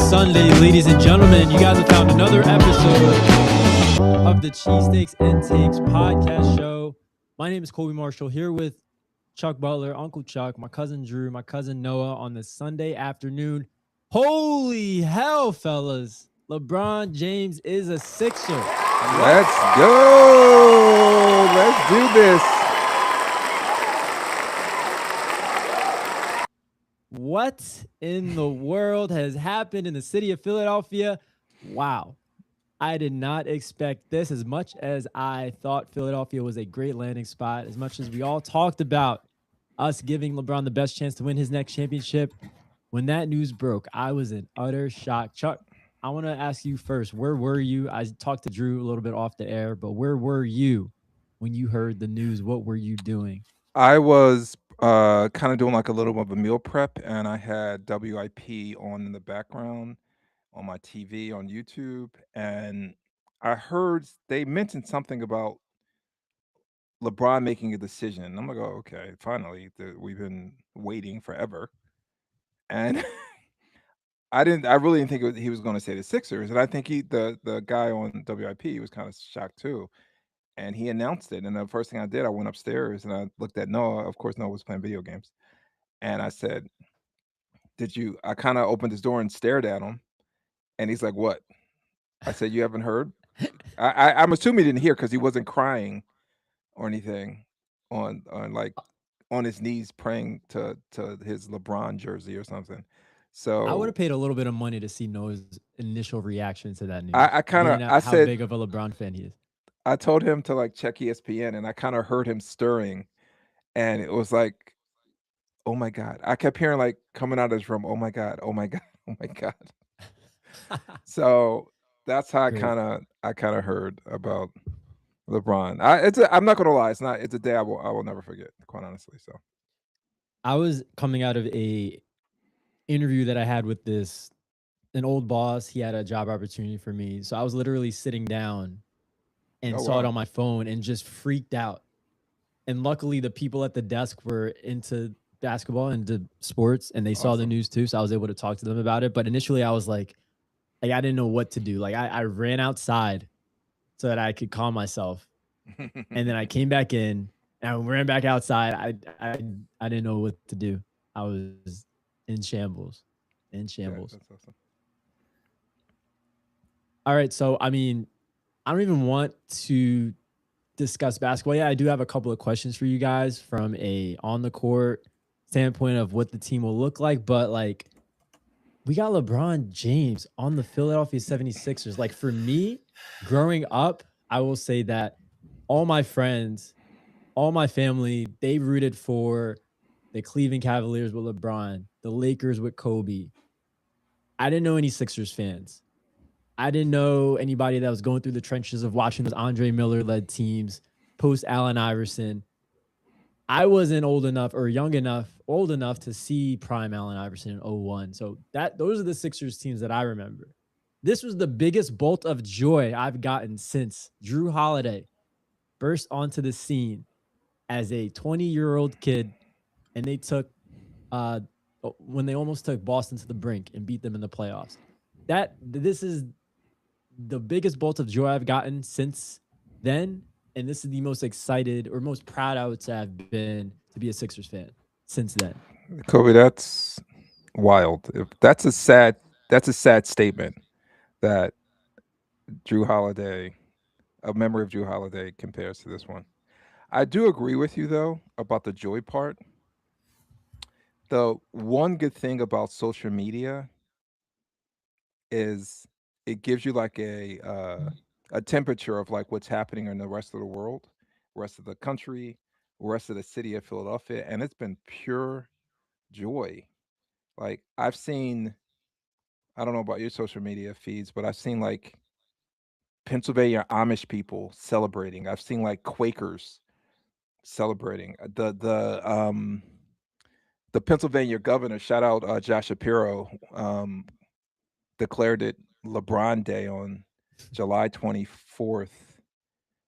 Sunday, ladies and gentlemen. You guys have found another episode of the Cheesesteaks and Takes podcast show. My name is Colby Marshall, here with Chuck Butler, Uncle Chuck, my cousin Drew, my cousin Noah on this Sunday afternoon. Holy hell, fellas. LeBron James is a Sixer. Let's go. Let's do this. What in the world has happened in the city of Philadelphia? Wow. I did not expect this. As much as I thought Philadelphia was a great landing spot, as much as we all talked about us giving LeBron the best chance to win his next championship, when that news broke, I was in utter shock. Chuck, I want to ask you first, where were you? I talked to Drew a little bit off the air, but where were you when you heard the news? What were you doing? I was kind of doing like a little bit of a meal prep, and I had WIP on in the background on my TV on YouTube, and I heard they mentioned something about LeBron making a decision. And I'm like, oh, okay, finally, we've been waiting forever, and I really didn't think he was going to say the Sixers, and I think the guy on WIP was kind of shocked too. And he announced it. And the first thing I did, I went upstairs and I looked at Noah. Of course, Noah was playing video games. And I said, I kind of opened his door and stared at him. And he's like, what? I said, you haven't heard? I'm assuming he didn't hear because he wasn't crying or anything on his knees praying to his LeBron jersey or something. So I would have paid a little bit of money to see Noah's initial reaction to that news. I how said, big of a LeBron fan he is. I told him to like check ESPN, and I kind of heard him stirring, and it was like, oh my God. I kept hearing like coming out of his room, oh my God, oh my God, oh my God. So that's how I Great. kind of heard about LeBron. I'm not gonna lie, it's a day I will never forget, quite honestly. So I was coming out of a interview that I had with an old boss. He had a job opportunity for me. So I was literally sitting down and saw it on my phone and just freaked out. And luckily the people at the desk were into basketball and into sports, and they saw the news too. So I was able to talk to them about it. But initially I was like I didn't know what to do. Like I ran outside so that I could calm myself. And then I came back in and I ran back outside. I didn't know what to do. I was in shambles. In shambles. Yeah, that's awesome. All right. So, I mean, I don't even want to discuss basketball. Yeah, I do have a couple of questions for you guys from a on the court standpoint of what the team will look like. But like, we got LeBron James on the Philadelphia 76ers. Like for me, growing up, I will say that all my friends, all my family, they rooted for the Cleveland Cavaliers with LeBron, the Lakers with Kobe. I didn't know any Sixers fans. I didn't know anybody that was going through the trenches of watching those Andre Miller-led teams, post Allen Iverson. I wasn't old enough to see prime Allen Iverson in 01. So those are the Sixers teams that I remember. This was the biggest bolt of joy I've gotten since Drew Holiday burst onto the scene as a 20-year-old kid, and they took when they almost took Boston to the brink and beat them in the playoffs. This is the biggest bolt of joy I've gotten since then, and this is the most excited or most proud I would say I've been to be a Sixers fan since then. Kobe, that's wild. That's a sad statement that a memory of Drew Holiday compares to this one. I do agree with you though about the joy part. The one good thing about social media is it gives you like a temperature of like what's happening in the rest of the world, rest of the country, rest of the city of Philadelphia, and it's been pure joy. Like I don't know about your social media feeds, but I've seen like Pennsylvania Amish people celebrating. I've seen like Quakers celebrating. The Pennsylvania governor, shout out Josh Shapiro, declared it LeBron Day on July 24th.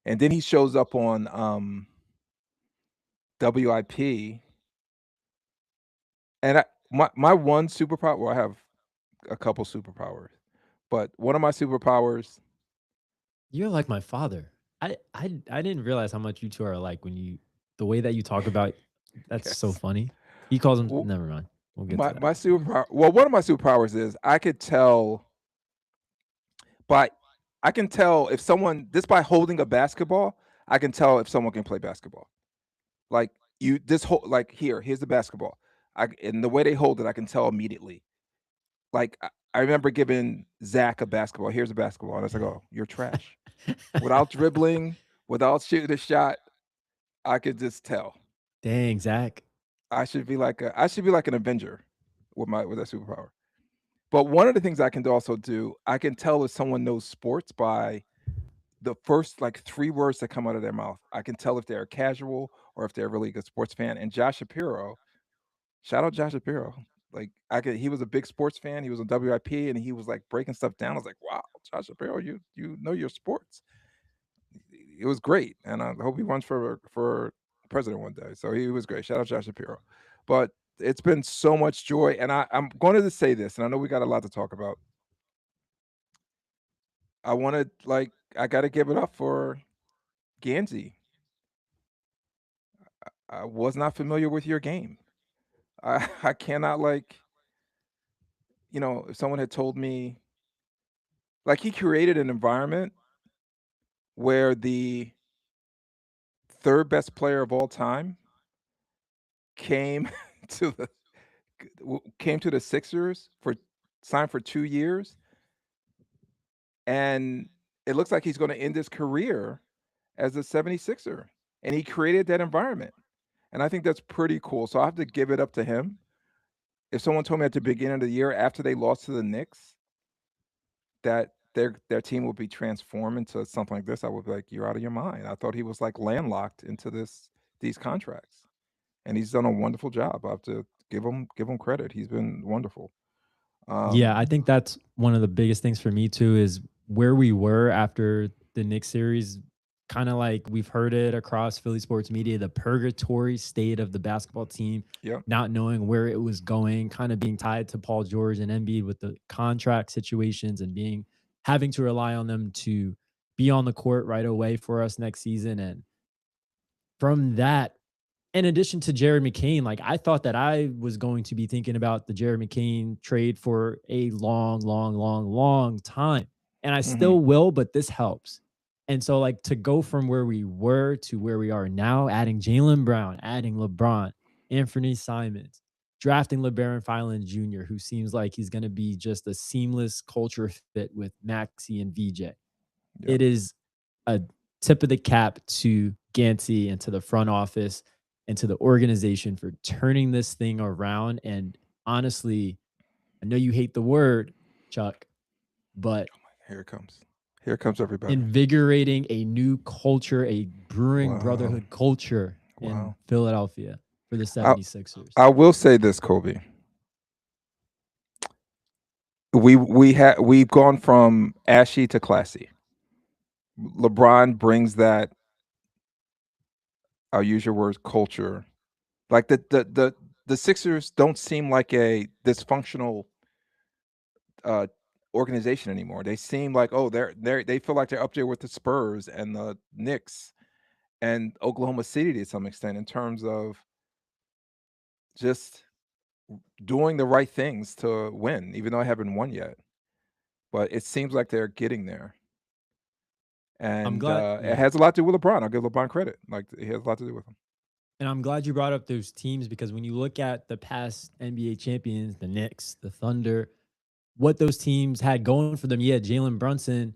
And then he shows up on WIP. And my one superpower, well, I have a couple superpowers. But one of my superpowers, You're like my father. I didn't realize how much you two are alike when you the way that you talk about that's so yes, funny. He calls him w- never mind. We'll get to my that. superpower. Well, one of my superpowers is I could tell by I can tell if someone just by holding a basketball, I can tell if someone can play basketball. Like you, this whole like here's the basketball. And the way they hold it, I can tell immediately. Like I remember giving Zach a basketball. Here's a basketball, and I was like, "Oh, you're trash." Without dribbling, without shooting a shot, I could just tell. Dang, Zach. I should be like an Avenger with that superpower. But one of the things I can also do, I can tell if someone knows sports by the first like 3 words that come out of their mouth. I can tell if they're casual or if they're a really good sports fan. And Josh Shapiro, shout out Josh Shapiro. Like he was a big sports fan. He was on WIP and he was like breaking stuff down. I was like, wow, Josh Shapiro, you know your sports. It was great, and I hope he runs for president one day. So he was great. Shout out Josh Shapiro. But it's been so much joy, and I'm going to say this, and I know we got a lot to talk about. I got to give it up for Gansey. I was not familiar with your game. I cannot if someone had told me like he created an environment where the third best player of all time came to the came to the Sixers for signed for 2 years, and it looks like he's gonna end his career as a 76er, and he created that environment, and I think that's pretty cool, so I have to give it up to him. If someone told me at the beginning of the year after they lost to the Knicks that their team would be transformed into something like this, I would be like, "You're out of your mind." I thought he was, like, landlocked into these contracts, and he's done a wonderful job. I have to give him credit. He's been wonderful. Yeah, Um I think that's one of the biggest things for me too is where we were after the Knicks series. Kind of like we've heard it across Philly sports media, the purgatory state of the basketball team, Yep. not knowing where it was going, kind of being tied to Paul George and Embiid with the contract situations and being having to rely on them to be on the court right away for us next season. And from that, in addition to Jared McCain, like I thought that I was going to be thinking about the Jared McCain trade for a long, long, long, long time. And I Mhm. still will, but this helps. And so, like, to go from where we were to where we are now, adding Jalen Brown, adding LeBron, Anthony Simons, drafting LeBaron Filan Jr., who seems like he's going to be just a seamless culture fit with Maxi and VJ. Yep. It is a tip of the cap to Gansey and to the front office and to the organization for turning this thing around. And honestly, I know you hate the word, Chuck, but Here it comes. Here comes everybody. invigorating a new culture, a brewing Wow. brotherhood culture in Wow. Philadelphia for the I 76ers. I will say this, Kobe. We've gone from ashy to classy. LeBron brings that, I'll use your words, culture. Like the Sixers don't seem like a dysfunctional uh organization anymore. They seem like, oh, they feel like they're up there with the Spurs and the Knicks and Oklahoma City to some extent in terms of just doing the right things to win, even though I haven't won yet. But it seems like they're getting there. I'm And glad, it yeah. has a lot to do with LeBron. I'll give LeBron credit. Like it has a lot to do with him. And I'm glad you brought up those teams because when you look at the past NBA champions, the Knicks, the Thunder, what those teams had going for them. Yeah, Jalen Brunson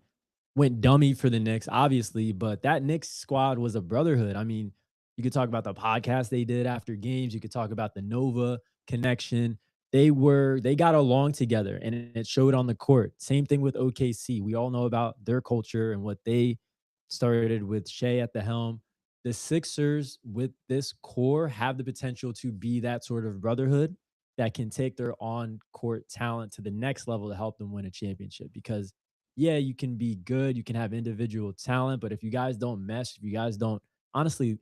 went dummy for the Knicks, obviously, but that Knicks squad was a brotherhood. I mean, you could talk about the podcast they did after games. You could talk about the Nova connection. They got along together and it showed on the court. Same thing with OKC. We all know about their culture and what they started with Shea at the helm. The Sixers with this core have the potential to be that sort of brotherhood that can take their on court talent to the next level to help them win a championship. Because, yeah, you can be good, you can have individual talent, but if you guys don't mesh, if you guys don't, honestly,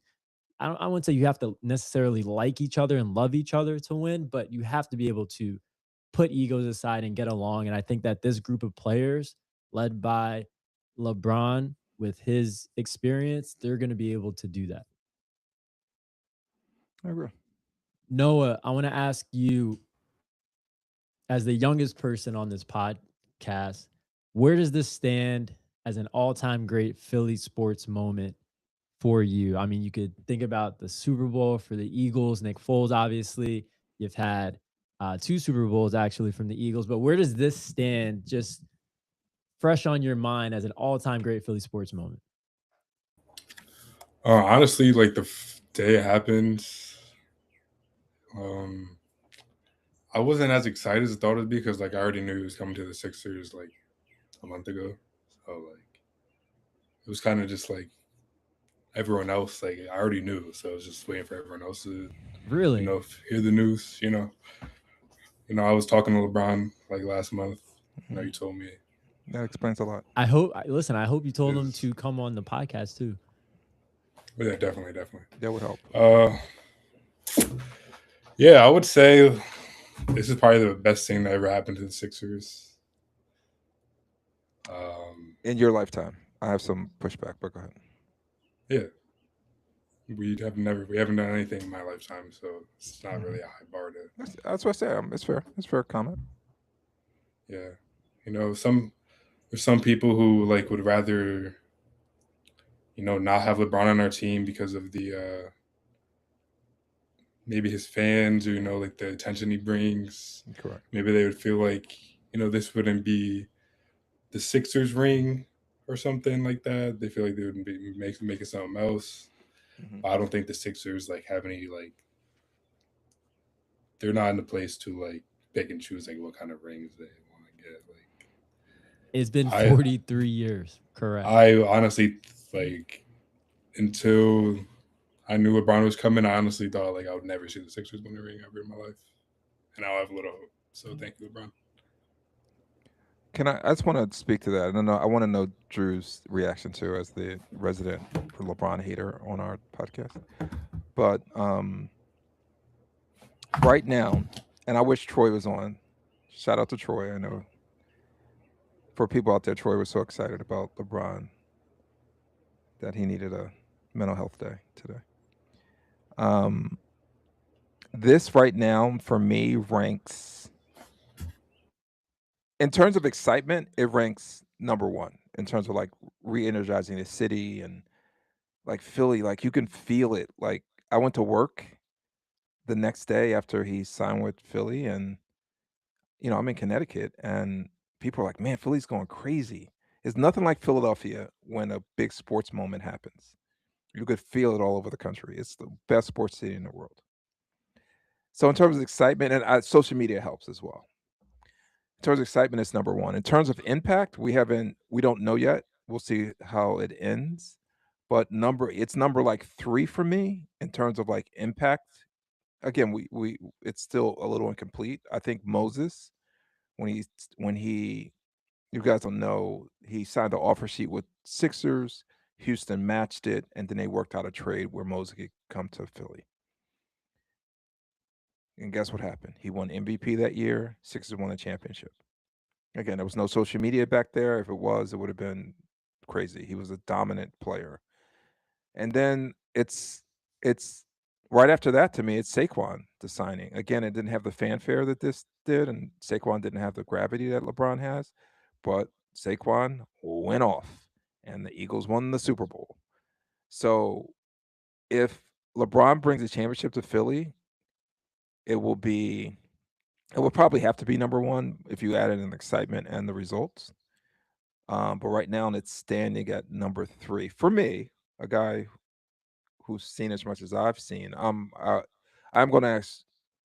I wouldn't say you have to necessarily like each other and love each other to win, but you have to be able to put egos aside and get along. And I think that this group of players, led by LeBron with his experience, they're going to be able to do that. I agree. Noah, I want to ask you, as the youngest person on this podcast, where does this stand as an all time great Philly sports moment for you? I mean, you could think about the Super Bowl for the Eagles, Nick Foles, obviously. You've had two Super Bowls actually from the Eagles, but where does this stand just fresh on your mind as an all time great Philly sports moment? Honestly, like day it happened, um, I wasn't as excited as I thought it'd be because like I already knew he was coming to the Sixers like a month ago. So like it was kind of just like everyone else. Like I already knew, so I was just waiting for everyone else to Really? hear the news. I was talking to LeBron like last month. Mhm. You told me That explains a lot. Listen, I hope you told them is to come on the podcast too. yeah, definitely. That would help. Yeah, I would say this is probably the best thing that ever happened to the Sixers. In your lifetime. I have some pushback, but go ahead. Yeah, we haven't done anything in my lifetime, so it's not Mhm. really a high bar to. That's what I say. It's fair. It's fair comment. Yeah, there's some people who like would rather not have LeBron on our team because of the maybe his fans or like the attention he brings. Correct. Maybe they would feel like this wouldn't be the Sixers ring or something like that. They feel like they would be making something else. Mm-hmm. But I don't think the Sixers like have any like they're not in the place to like pick and choose like what kind of rings they want to get. Like It's been I 43 years. Correct. I honestly like until I knew LeBron was coming, I honestly thought like I would never see the Sixers win a ring ever in my life, and now I have a little hope. So thank you, LeBron. I just want to speak to that. I want to know Drew's reaction to as the resident LeBron hater on our podcast. But right now, and I wish Troy was on. Shout out to Troy. I know for people out there, Troy was so excited about LeBron that he needed a mental health day today. This right now for me ranks in terms of excitement. It ranks number one in terms of like re-energizing the city and like Philly. Like you can feel it. Like I went to work the next day after he signed with Philly, and I'm in Connecticut, and people are like, "Man, Philly's going crazy." It's nothing like Philadelphia when a big sports moment happens. You could feel it all over the country. It's the best sports city in the world. So in terms of excitement, and social media helps as well. In terms of excitement, it's number one. In terms of impact, we don't know yet. We'll see how it ends. But it's number like three for me in terms of like impact. Again, we it's still a little incomplete. I think Moses, when he you guys don't know, he signed an offer sheet with Sixers. Houston matched it, and then they worked out a trade where Moses could come to Philly. And guess what happened? He won MVP that year. Sixers won the championship. Again, there was no social media back there. If it was, it would have been crazy. He was a dominant player. And then it's right after that to me, it's Saquon, the signing. Again, it didn't have the fanfare that this did, and Saquon didn't have the gravity that LeBron has, but Saquon went off, and the Eagles won the Super Bowl. So if LeBron brings a championship to Philly, it will be it will probably have to be number one if you added in excitement and the results. But right now it's standing at number three for me, a guy who's seen as much as I've seen. I'm going to ask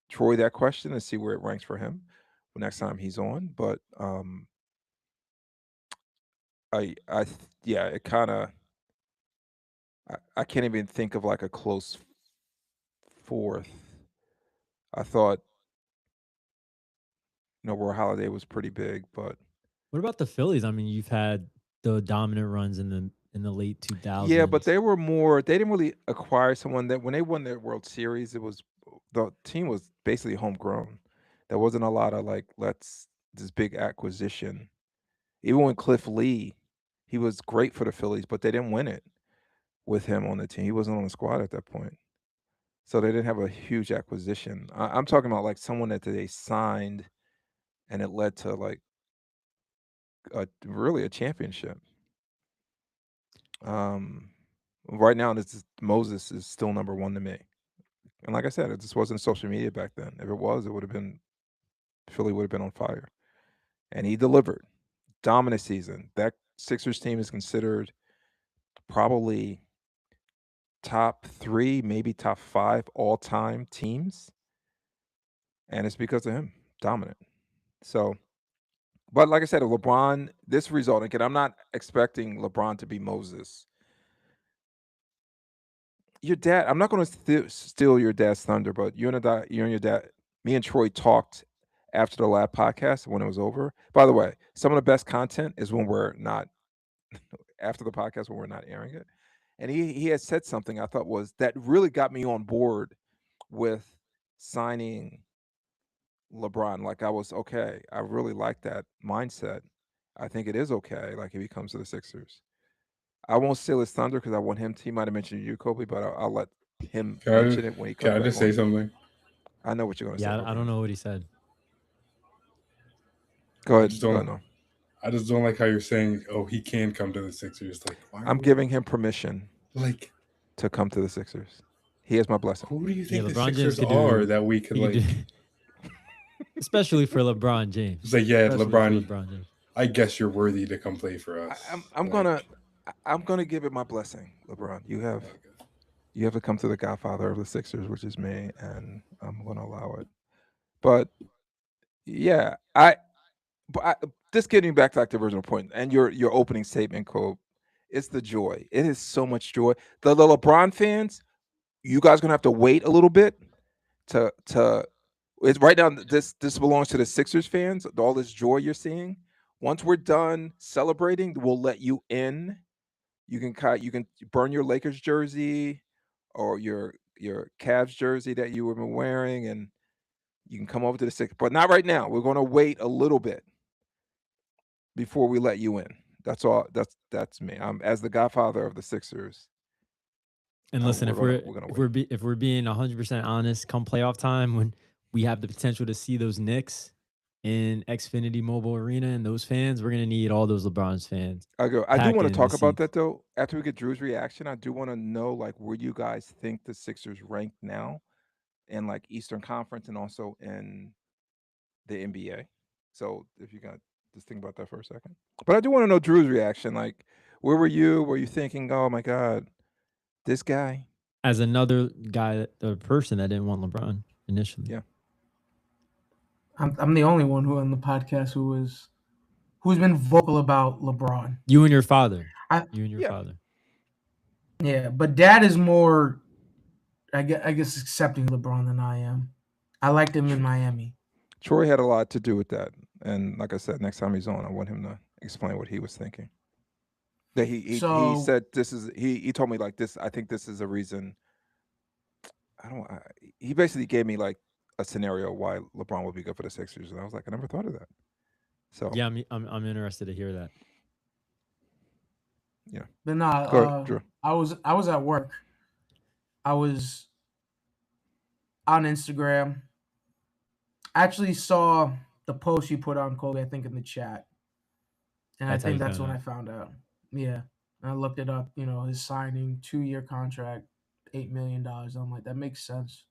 Troy that question and see where it ranks for him the next time he's on. But yeah, it kind of I can't even think of like a close fourth. I thought Roy Holiday was pretty big, but What about the Phillies? I mean, you've had the dominant runs in the late yeah, but 2000s. they were more. They didn't really acquire someone that when they won their World Series, the team was basically homegrown. There wasn't a lot of like this big acquisition. Even when Cliff Lee, he was great for the Phillies, but they didn't win it with him on the team. He wasn't on the squad at that point. So they didn't have a huge acquisition. I'm talking about like someone that they signed and it led to like really a championship. Right now, Moses is still number one to me. And like I said, it just wasn't social media back then. If it was, Philly would have been on fire. And he delivered. Dominant season. That Sixers team is considered probably top 3, maybe top 5 all-time teams. And it's because of him. Dominant. So, but like I said, LeBron, this result, again, I'm not expecting LeBron to be Moses. Your dad, I'm not going to steal your dad's thunder, but you and your dad, me and Troy talked after the last podcast when it was over. By the way, some of the best content is when we're not after the podcast when we're not airing it. And he had said something I thought was that really got me on board with signing LeBron. Like I was okay. I really like that mindset. I think it is okay. Like if he comes to the Sixers, I won't steal his thunder because I want him. He might have mentioned you, Kobe, but I'll let him mention it when he comes Can I back just say on. something? I know what you're going to say. Yeah, I don't know what he said. Go ahead. No. I just don't like how you're saying, "Oh, he can come to the Sixers." Like, why I'm giving him permission, like, to come to the Sixers. He has my blessing. Who do you think the LeBron Sixers James are that we could like? Especially for LeBron James. It's like, yeah, Especially LeBron. for LeBron James. I guess you're worthy to come play for us. I'm gonna give it my blessing, LeBron. You have to come to the Godfather of the Sixers, which is me, and I'm gonna allow it. But yeah, just getting back to like the original point and your opening statement, Kobe, it's the joy. It is so much joy. The LeBron fans, you guys gonna have to wait a little bit to. It's right now. This belongs to the Sixers fans. All this joy you're seeing. Once we're done celebrating, we'll let you in. You can burn your Lakers jersey or your Cavs jersey that you have been wearing, and you can come over to the Sixers. But not right now. We're going to wait a little bit before we let you in. That's all. That's me. I'm as the Godfather of the Sixers. And listen, if we're being 100% honest, come playoff time when we have the potential to see those Knicks in Xfinity Mobile Arena and those fans, we're gonna need all those LeBron's fans. I do want to talk about that though. After we get Drew's reaction, I do want to know like where you guys think the Sixers rank now in like Eastern Conference and also in the NBA. So if you got just think about that for a second. But I do want to know Drew's reaction. Like, where were you? Were you thinking, oh my God, this guy? As another guy, the person that didn't want LeBron initially. Yeah. I'm the only one who on the podcast who's been vocal about LeBron. You and your father. Father. Yeah, but Dad is more, I guess, accepting LeBron than I am. I liked him in Miami. Troy had a lot to do with that, and like I said, next time he's on, I want him to explain what he was thinking. That he said this is he told me like this. I think this is a reason. He basically gave me like a scenario why LeBron would be good for the Sixers, and I was like, I never thought of that. So yeah, I'm interested to hear that. Yeah, but no, Drew. I was at work. I was on Instagram. I actually saw the post you put on, Colby, I think in the chat, and I think that's when I found out. Yeah, and I looked it up. You know, his signing 2-year contract, $8 million. I'm like, that makes sense.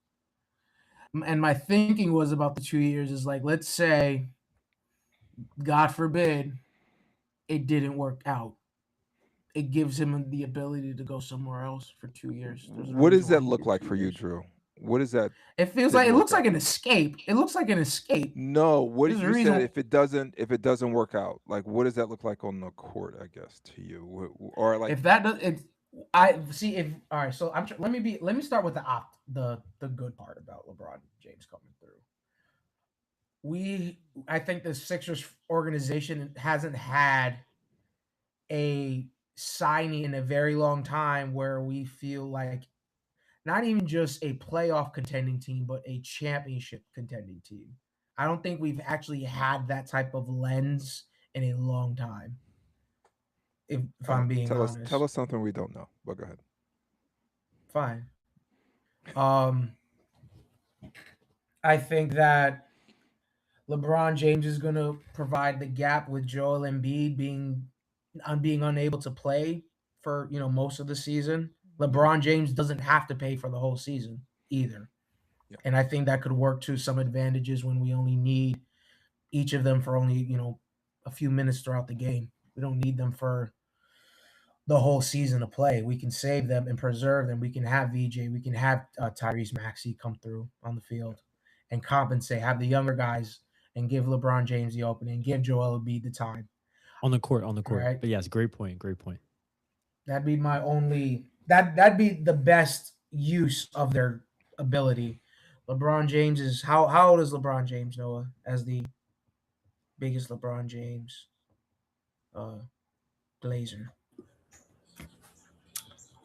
And my thinking was about the 2 years is like, let's say, God forbid, it didn't work out. It gives him the ability to go somewhere else for 2 years. What does that look like for you, Drew? What is that? It looks like an escape. It looks like an escape. No, what did you say? If it doesn't work out, like what does that look like on the court? I guess to you, or like if that does it. I see if all right. So let me start with the good part about LeBron James coming through. I think the Sixers organization hasn't had a signing in a very long time where we feel like not even just a playoff contending team, but a championship contending team. I don't think we've actually had that type of lens in a long time. If I'm being honest. Tell us something we don't know. But go ahead. Fine. I think that LeBron James is going to provide the gap with Joel Embiid being unable to play for most of the season. LeBron James doesn't have to pay for the whole season either. Yeah. And I think that could work to some advantages when we only need each of them for only, a few minutes throughout the game. We don't need them for the whole season to play. We can save them and preserve them. We can have VJ. We can have Tyrese Maxey come through on the field and compensate, have the younger guys and give LeBron James the opening, give Joel Embiid the time. On the court. Right. But yes, great point. That'd be my only that'd be the best use of their ability. LeBron James is how old is LeBron James, Noah, as the biggest LeBron James Blazer?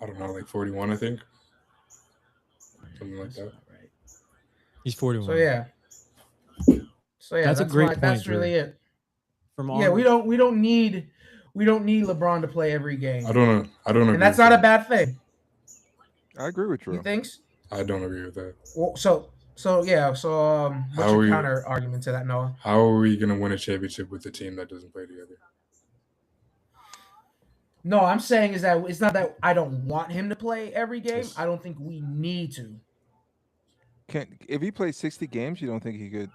I don't know, like 41, I think. Something like that. Right. He's 41. So yeah, that's a great point. That's really it. We don't need LeBron to play every game. I don't know. And that's not a bad thing. I agree with you. You think? I don't agree with that. Well, what's your counter argument to that, Noah? How are we gonna win a championship with a team that doesn't play together? No, I'm saying is that it's not that I don't want him to play every game. Yes. I don't think we need to. If he plays 60 games, you don't think he could?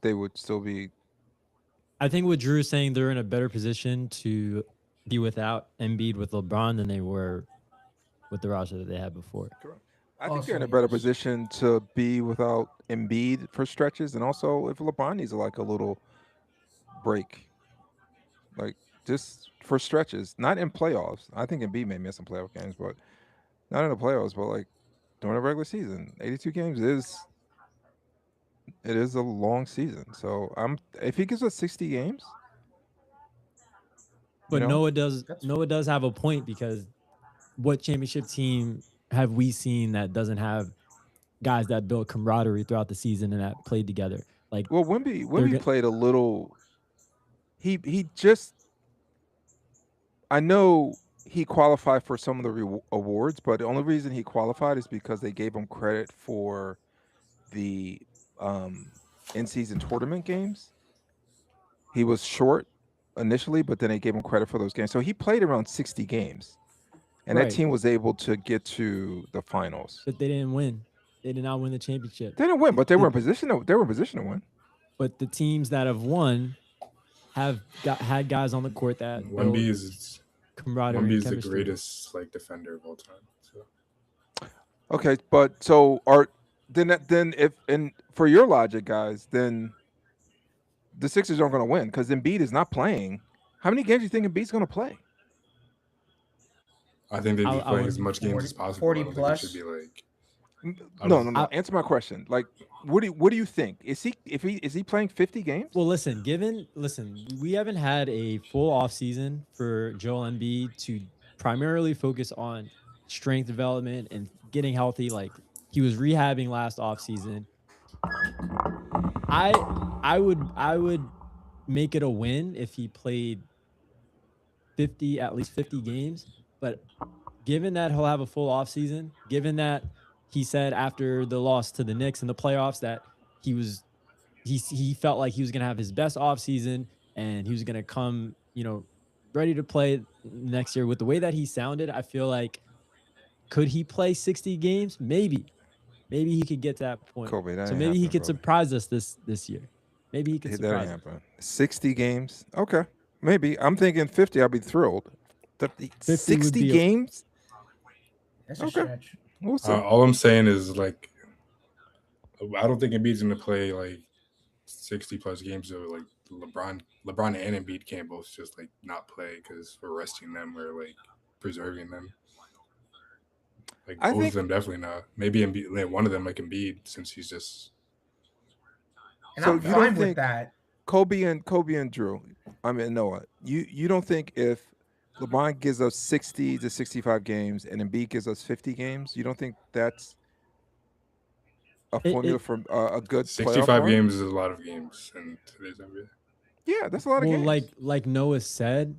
They would still be. I think what Drew is saying, they're in a better position to be without Embiid with LeBron than they were with the roster that they had before. I think they're in a better position to be without Embiid for stretches, and also if LeBron needs like a little break, like just for stretches, not in playoffs. I think Embiid may miss some playoff games, but not in the playoffs. But like during a regular season, 82 games is a long season. So if he gives us 60 games, but Noah does have a point, because what championship team have we seen that doesn't have guys that built camaraderie throughout the season and that played together? Like, well, Wemby played a little. He just. I know he qualified for some of the awards, but the only reason he qualified is because they gave him credit for the in-season tournament games. He was short initially, but then they gave him credit for those games. So he played around 60 games. And that team was able to get to the finals. But they didn't win. They did not win the championship. They didn't win, but they were in position to win. But the teams that have won have had guys on the court that Wemby is camaraderie. Wemby is the greatest defender of all time. So. Okay, but so for your logic, guys, then the Sixers aren't going to win because Embiid is not playing. How many games do you think Embiid's going to play? I think they'd be playing as much games as possible. 40 plus. Should be like. No. Answer my question. Like, what do you think? Is he playing 50 games? Well, listen, we haven't had a full offseason for Joel Embiid to primarily focus on strength development and getting healthy. Like, he was rehabbing last offseason. I would make it a win if he played at least 50 games. But given that he'll have a full offseason, given that he said after the loss to the Knicks in the playoffs that he felt like he was going to have his best offseason and he was going to come, ready to play next year. With the way that he sounded, I feel like, could he play 60 games? Maybe he could get to that point. Kobe, so maybe he could surprise us this year. Maybe he could surprise us. 60 games? Okay. Maybe. I'm thinking 50. I'll be thrilled. 60 games? That's a stretch. We'll see. All I'm saying is, like, I don't think Embiid's going to play, like, 60-plus games. Or, like, LeBron and Embiid can't both just, like, not play because we're resting them or, like, preserving them. Like, both of them definitely not. Maybe Embiid, one of them, like Embiid, since he's just. And I'm fine with that. Kobe and Drew, Noah, you don't think if LeBron gives us 60 to 65 games and Embiid gives us 50 games, you don't think that's a formula for a good playoff 65 run? games is a lot of games in today's NBA. Yeah, that's a lot of Well, games. like Noah said,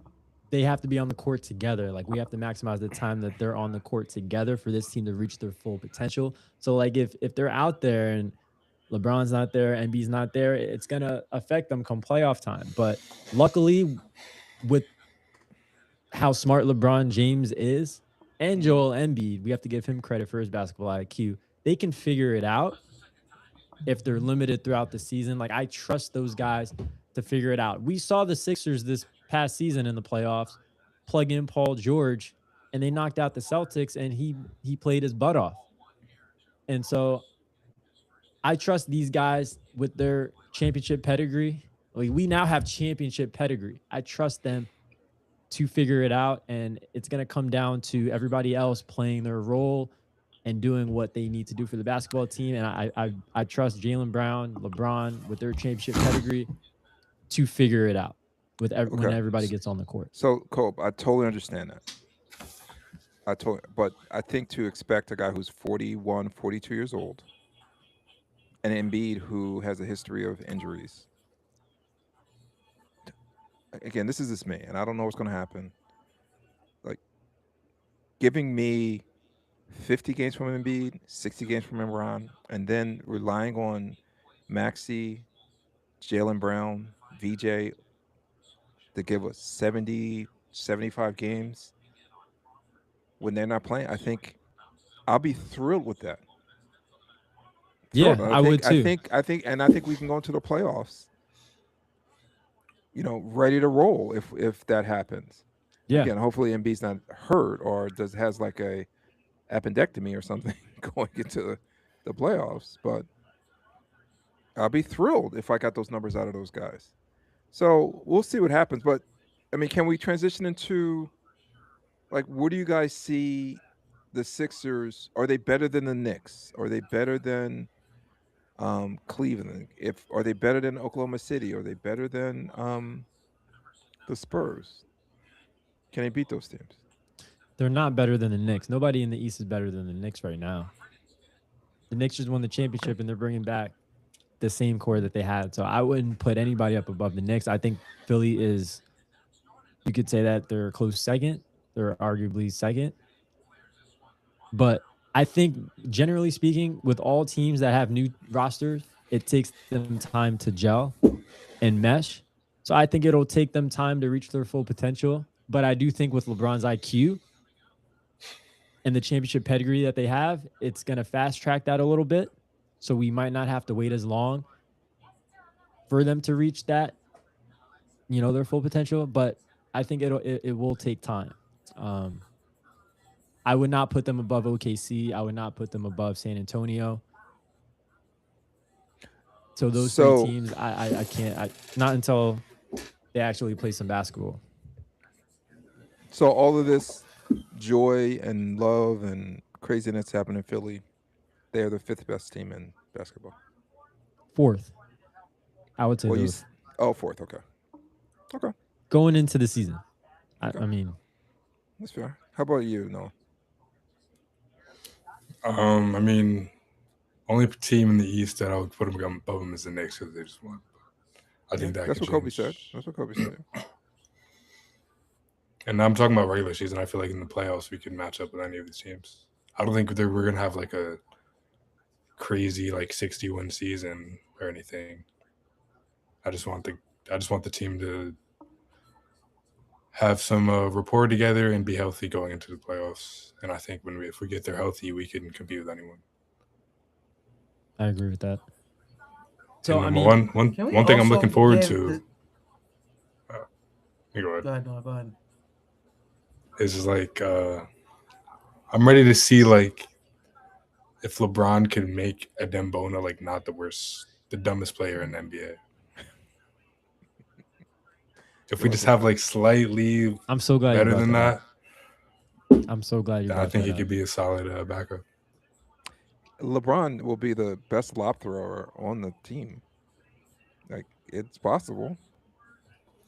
they have to be on the court together. Like we have to maximize the time that they're on the court together for this team to reach their full potential. So like if they're out there and LeBron's not there, Embiid's not there, it's gonna affect them come playoff time. But luckily, with how smart LeBron James is and Joel Embiid, we have to give him credit for his basketball IQ. They can figure it out if they're limited throughout the season. Like I trust those guys to figure it out. We saw the Sixers this past season in the playoffs plug in Paul George, and they knocked out the Celtics, and he played his butt off. And so I trust these guys with their championship pedigree. Like we now have championship pedigree. I trust them to figure it out, and it's going to come down to everybody else playing their role and doing what they need to do for the basketball team. And I trust Jaylen Brown, LeBron with their championship pedigree to figure it out with when everybody gets on the court. So, Cope, I totally understand that. But I think to expect a guy who's 41, 42 years old, and Embiid who has a history of injuries. Again, this is just me, and I don't know what's going to happen. Like, giving me 50 games from Embiid, 60 games from LeBron, and then relying on Maxey, Jaylen Brown, VJ to give us 70, 75 games when they're not playing, I think I'll be thrilled with that. Yeah, I would too. I think we can go into the playoffs, ready to roll if that happens. Yeah. Again, hopefully Embiid's not hurt or has like a appendectomy or something going into the playoffs. But I'll be thrilled if I got those numbers out of those guys. So we'll see what happens. But I mean, can we transition into like, where do you guys see the Sixers? Are they better than the Knicks? Are they better than Cleveland? Are they better than Oklahoma City? Are they better than the Spurs? Can they beat those teams? They're not better than the Knicks. Nobody in the East is better than the Knicks right now. The Knicks just won the championship, and they're bringing back the same core that they had. So I wouldn't put anybody up above the Knicks. I think Philly is, you could say that they're a close second. They're arguably second. But I think, generally speaking, with all teams that have new rosters, it takes them time to gel and mesh. So I think it'll take them time to reach their full potential. But I do think with LeBron's IQ and the championship pedigree that they have, it's going to fast track that a little bit. So we might not have to wait as long for them to reach that, their full potential. But I think it will take time. I would not put them above OKC. I would not put them above San Antonio. So those three teams, I can't. Not until they actually play some basketball. So all of this joy and love and craziness happening in Philly, they are the 5th best team in basketball. 4th, I would say. Fourth. Okay. Going into the season, I mean, that's fair. How about you, Noah? I mean, only team in the East that I would put them above them is the Knicks because they just won. I think that's what Kobe said. That's what Kobe said. And I'm talking about regular season. I feel like in the playoffs we can match up with any of these teams. I don't think we're gonna have like a crazy 60-win season or anything. I just want the team to have some rapport together and be healthy going into the playoffs. And I think if we get there healthy, we can compete with anyone. I agree with that. So I mean, one thing I'm looking forward to. Go ahead. Go ahead. Is just I'm ready to see if LeBron can make Adem Bona not the dumbest player in the NBA. If we just have slightly I'm so glad better than that. I'm so glad I think he could be a solid backup. LeBron will be the best lob thrower on the team. It's possible.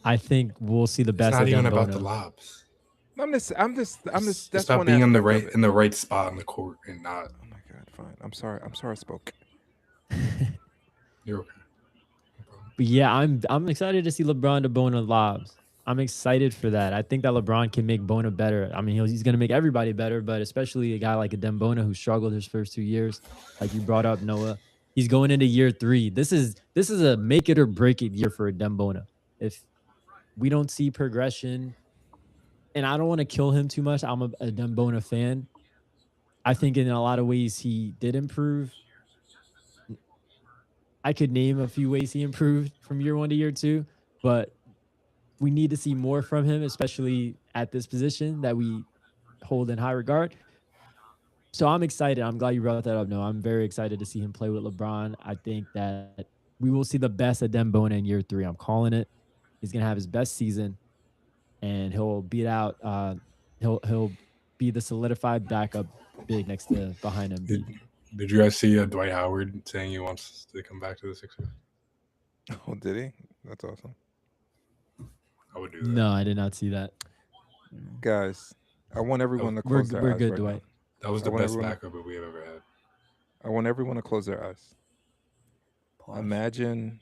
I think we'll see the best. It's not even about the lobs. I'm just. That's about being in the right spot on the court and not. Oh my God! Fine. I'm sorry. I spoke. You're okay. No problem. But yeah, I'm excited to see LeBron to Bona lobs. I'm excited for that. I think that LeBron can make Bona better. I mean, he's going to make everybody better, but especially a guy like Adem Bona who struggled his first 2 years, like you brought up, Noah. He's going into year 3. This is a make it or break it year for Adem Bona. If we don't see progression, and I don't want to kill him too much. I'm a Adem Bona fan. I think in a lot of ways he did improve. I could name a few ways he improved from year 1 to year 2, but we need to see more from him, especially at this position that we hold in high regard. So I'm excited. I'm glad you brought that up. No, I'm very excited to see him play with LeBron. I think that we will see the best of Adem Bona in year 3. I'm calling it. He's gonna have his best season, and he'll beat out. He'll be the solidified backup big next to behind him. Did you guys see Dwight Howard saying he wants to come back to the Sixers? Oh, did he? That's awesome. I would do that. No, I did not see that. Guys, I want everyone to We're close their we're eyes good, right Dwight. That was I the want best everyone- backup that we have ever had. now. I want everyone to close their eyes. Pause. Imagine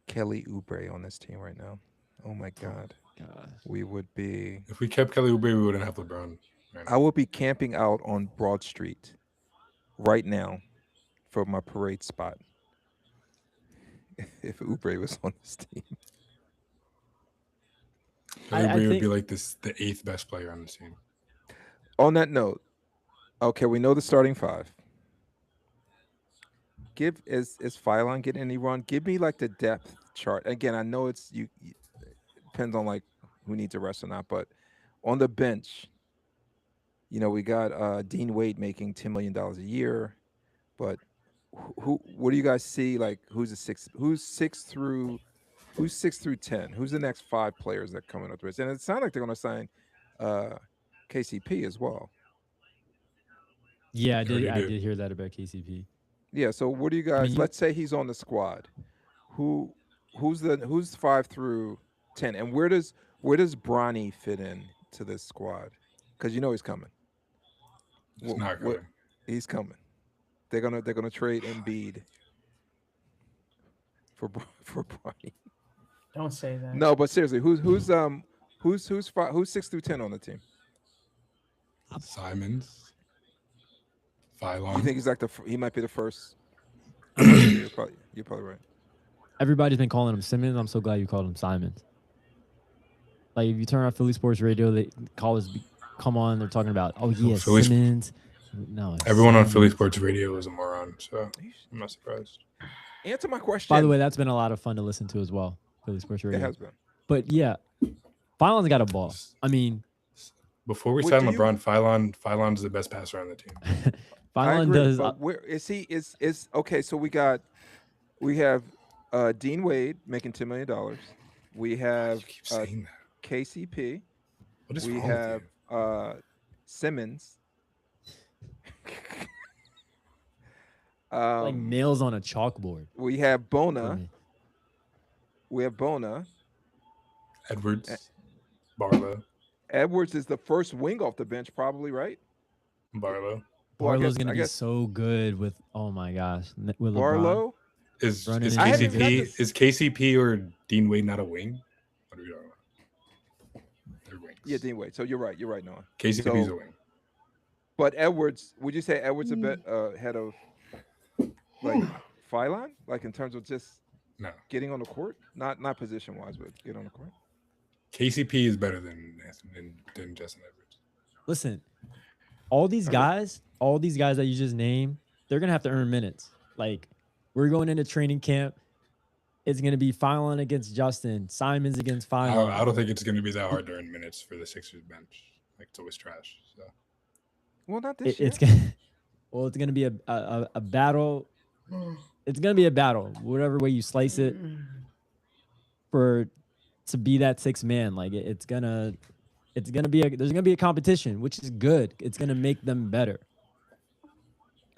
Kelly Oubre on this team right now. Oh my God. God. We would be... If we kept Kelly Oubre, we wouldn't have LeBron. Right I now. would be camping out on Broad Street right now for my parade spot if Oubre was on this team. Kelly I Oubre would think- be like the 8th best player on the team. On that note, okay, we know the starting 5. Is Phylon getting any run? Give me like the depth chart. Again, I know it's it depends on like who needs a rest or not, but on the bench, you know, we got Dean Wade making $10 million a year, but what do you guys see? Like who's 6 through 10? Who's the next 5 players that coming up the rest? And it sounds like they're gonna sign KCP as well. Yeah, I They already did. I did. did hear that about KCP. Yeah, so what do you guys? mean, Let's say he's on the squad. Who's 5 through 10, and where does Bronny fit in to this squad? Because you know he's coming. It's Wh- not what- coming. He's coming. They're gonna trade Embiid for Bronny. Don't say that. No, but seriously, who's 6 through 10 on the team? Simons. You Phylon. think he's like he might be the first? you're probably right. Everybody's been calling him Simmons. I'm so glad you called him Simons. Like if you turn on Philly Sports Radio, they callers come on. They're talking about Philly Sp- Simmons. No, it's Everyone on Philly Simmons. Sports Radio is a moron, so I'm not surprised. Answer my question. By the way, that's been a lot of fun to listen to as well. Philly Sports it Radio. has been. But yeah, Phylon's got a ball. I mean, Before we What sign do you- LeBron, Phylon's the best passer on the team. I Phylon agree, does. but where is he? Is okay? So we have Dean Wade making $10 million. We have You keep saying that. KCP. What is We wrong have with you? Simmons. like nails on a chalkboard. We have for Bona. me. We have Bona. Edwards, Barlow, Edwards is the first wing off the bench, probably, right? Barlow. Well, I Barlow's guess- gonna I be guess so good with. Oh my gosh, with LeBron. Barlow. Is Running is into I haven't got KCP this- is KCP or Dean Wade not a wing? What are we talking about? They're wings. Yeah, Dean Wade. So you're right, Noah. KCP's so- a wing. But Edwards, would you say Edwards a bit ahead of like Phylon? Like in terms of just No, getting on the court? Not position wise, but get on the court. KCP is better than Justin Edwards. Listen, all these Okay. guys that you just named, they're gonna have to earn minutes. Like we're going into training camp. It's gonna be Phylon against Justin, Simons against Phylon. I don't think it's going to be that hard to earn minutes for the Sixers bench. Like it's always trash. So Well, not this It's year. gonna, well, it's gonna be a battle. It's gonna be a battle, whatever way you slice it, to be that 6th man. Like it's gonna be there's gonna be a competition, which is good. It's gonna make them better.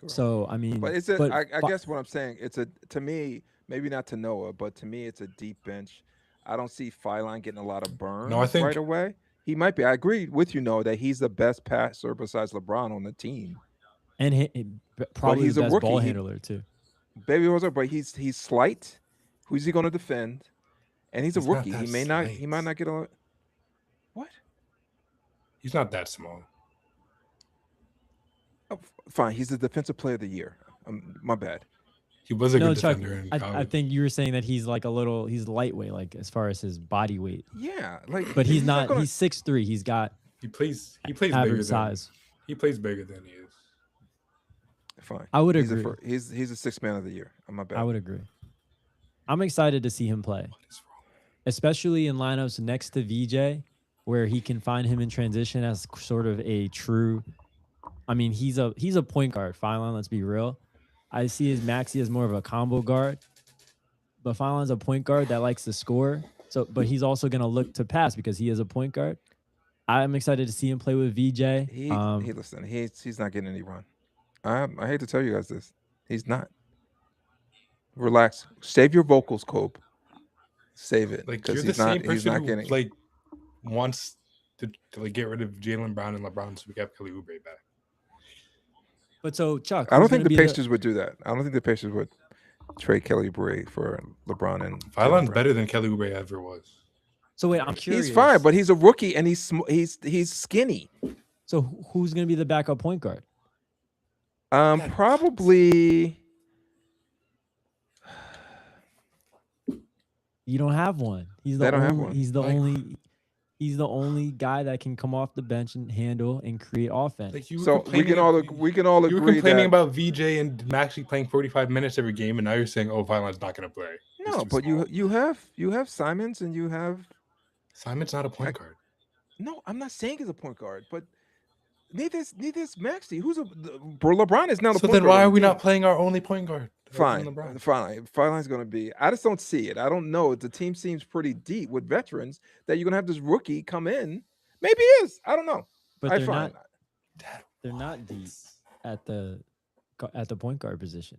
So I mean, But it's a. but I Phy- guess what I'm saying, it's a. To me, maybe not to Noah, but to me, it's a deep bench. I don't see Phylon getting a lot of burn I think- right away. He might be. I agree with you, Noah, that he's the best passer besides LeBron on the team. and probably he's the a best rookie. ball He- handler too. Baby Rosa, but he's slight. Who's he going to defend? And he's a He's not rookie. He that may not. He might slight. not get a. What? He's not that small. Oh, fine. He's the defensive player of the year. My bad. He was a No, good Chuck, defender in I college. think you were saying that he's like he's lightweight, like as far as his body weight. Yeah, like, But he's not. gonna. He's 6'3". He's got He plays bigger average than size. he plays bigger than he is. Fine. I would He's agree. he's a sixth man of the year. My bad. I would agree. I'm excited to see him play, What is wrong? especially in lineups next to VJ, where he can find him in transition as sort of a true. I mean, he's a point guard. Phylon, let's be real. I see his Maxi as more of a combo guard, but Phylon's a point guard that likes to score. So, but he's also gonna look to pass because he is a point guard. I'm excited to see him play with VJ. Listen. He's not getting any run. I hate to tell you guys this. He's not. Relax. Save your vocals, Cope. Save it. Like, because you're the he's not. same He's person not who getting. like wants to like get rid of Jaylen Brown and LeBron so we have Kelly Oubre back. But so Chuck, I don't who's think gonna the be Pacers would do that. I don't think the Pacers would trade Kelly Oubre for LeBron and. Jaylen Phylon's Brown. better than Kelly Oubre ever was. So wait, I'm curious. He's fine, but he's a rookie and he's skinny. So who's gonna be the backup point guard? Probably. You don't have one. He's the They don't have only. one. He's the Like- only. He's the only guy that can come off the bench and handle and create offense. Like you were So we complaining can all ab- we can all you were agree complaining that about VJ and Maxey playing 45 minutes every game, and now you're saying, "Oh, Phylon's not going to play." He's no, too but small. you have Simons and you have Simon's not a point guard. no. I'm not saying he's a point guard, but neither is Maxey. LeBron is not a So point then guard. why on are the we team. not playing our only point guard? Fine, LeBron? fine. Fine's going to be. I just don't see it. I don't know. The team seems pretty deep with veterans that you're going to have this rookie come in. Maybe he is. I don't know. but I they're fine. not. They're not deep at the point guard position.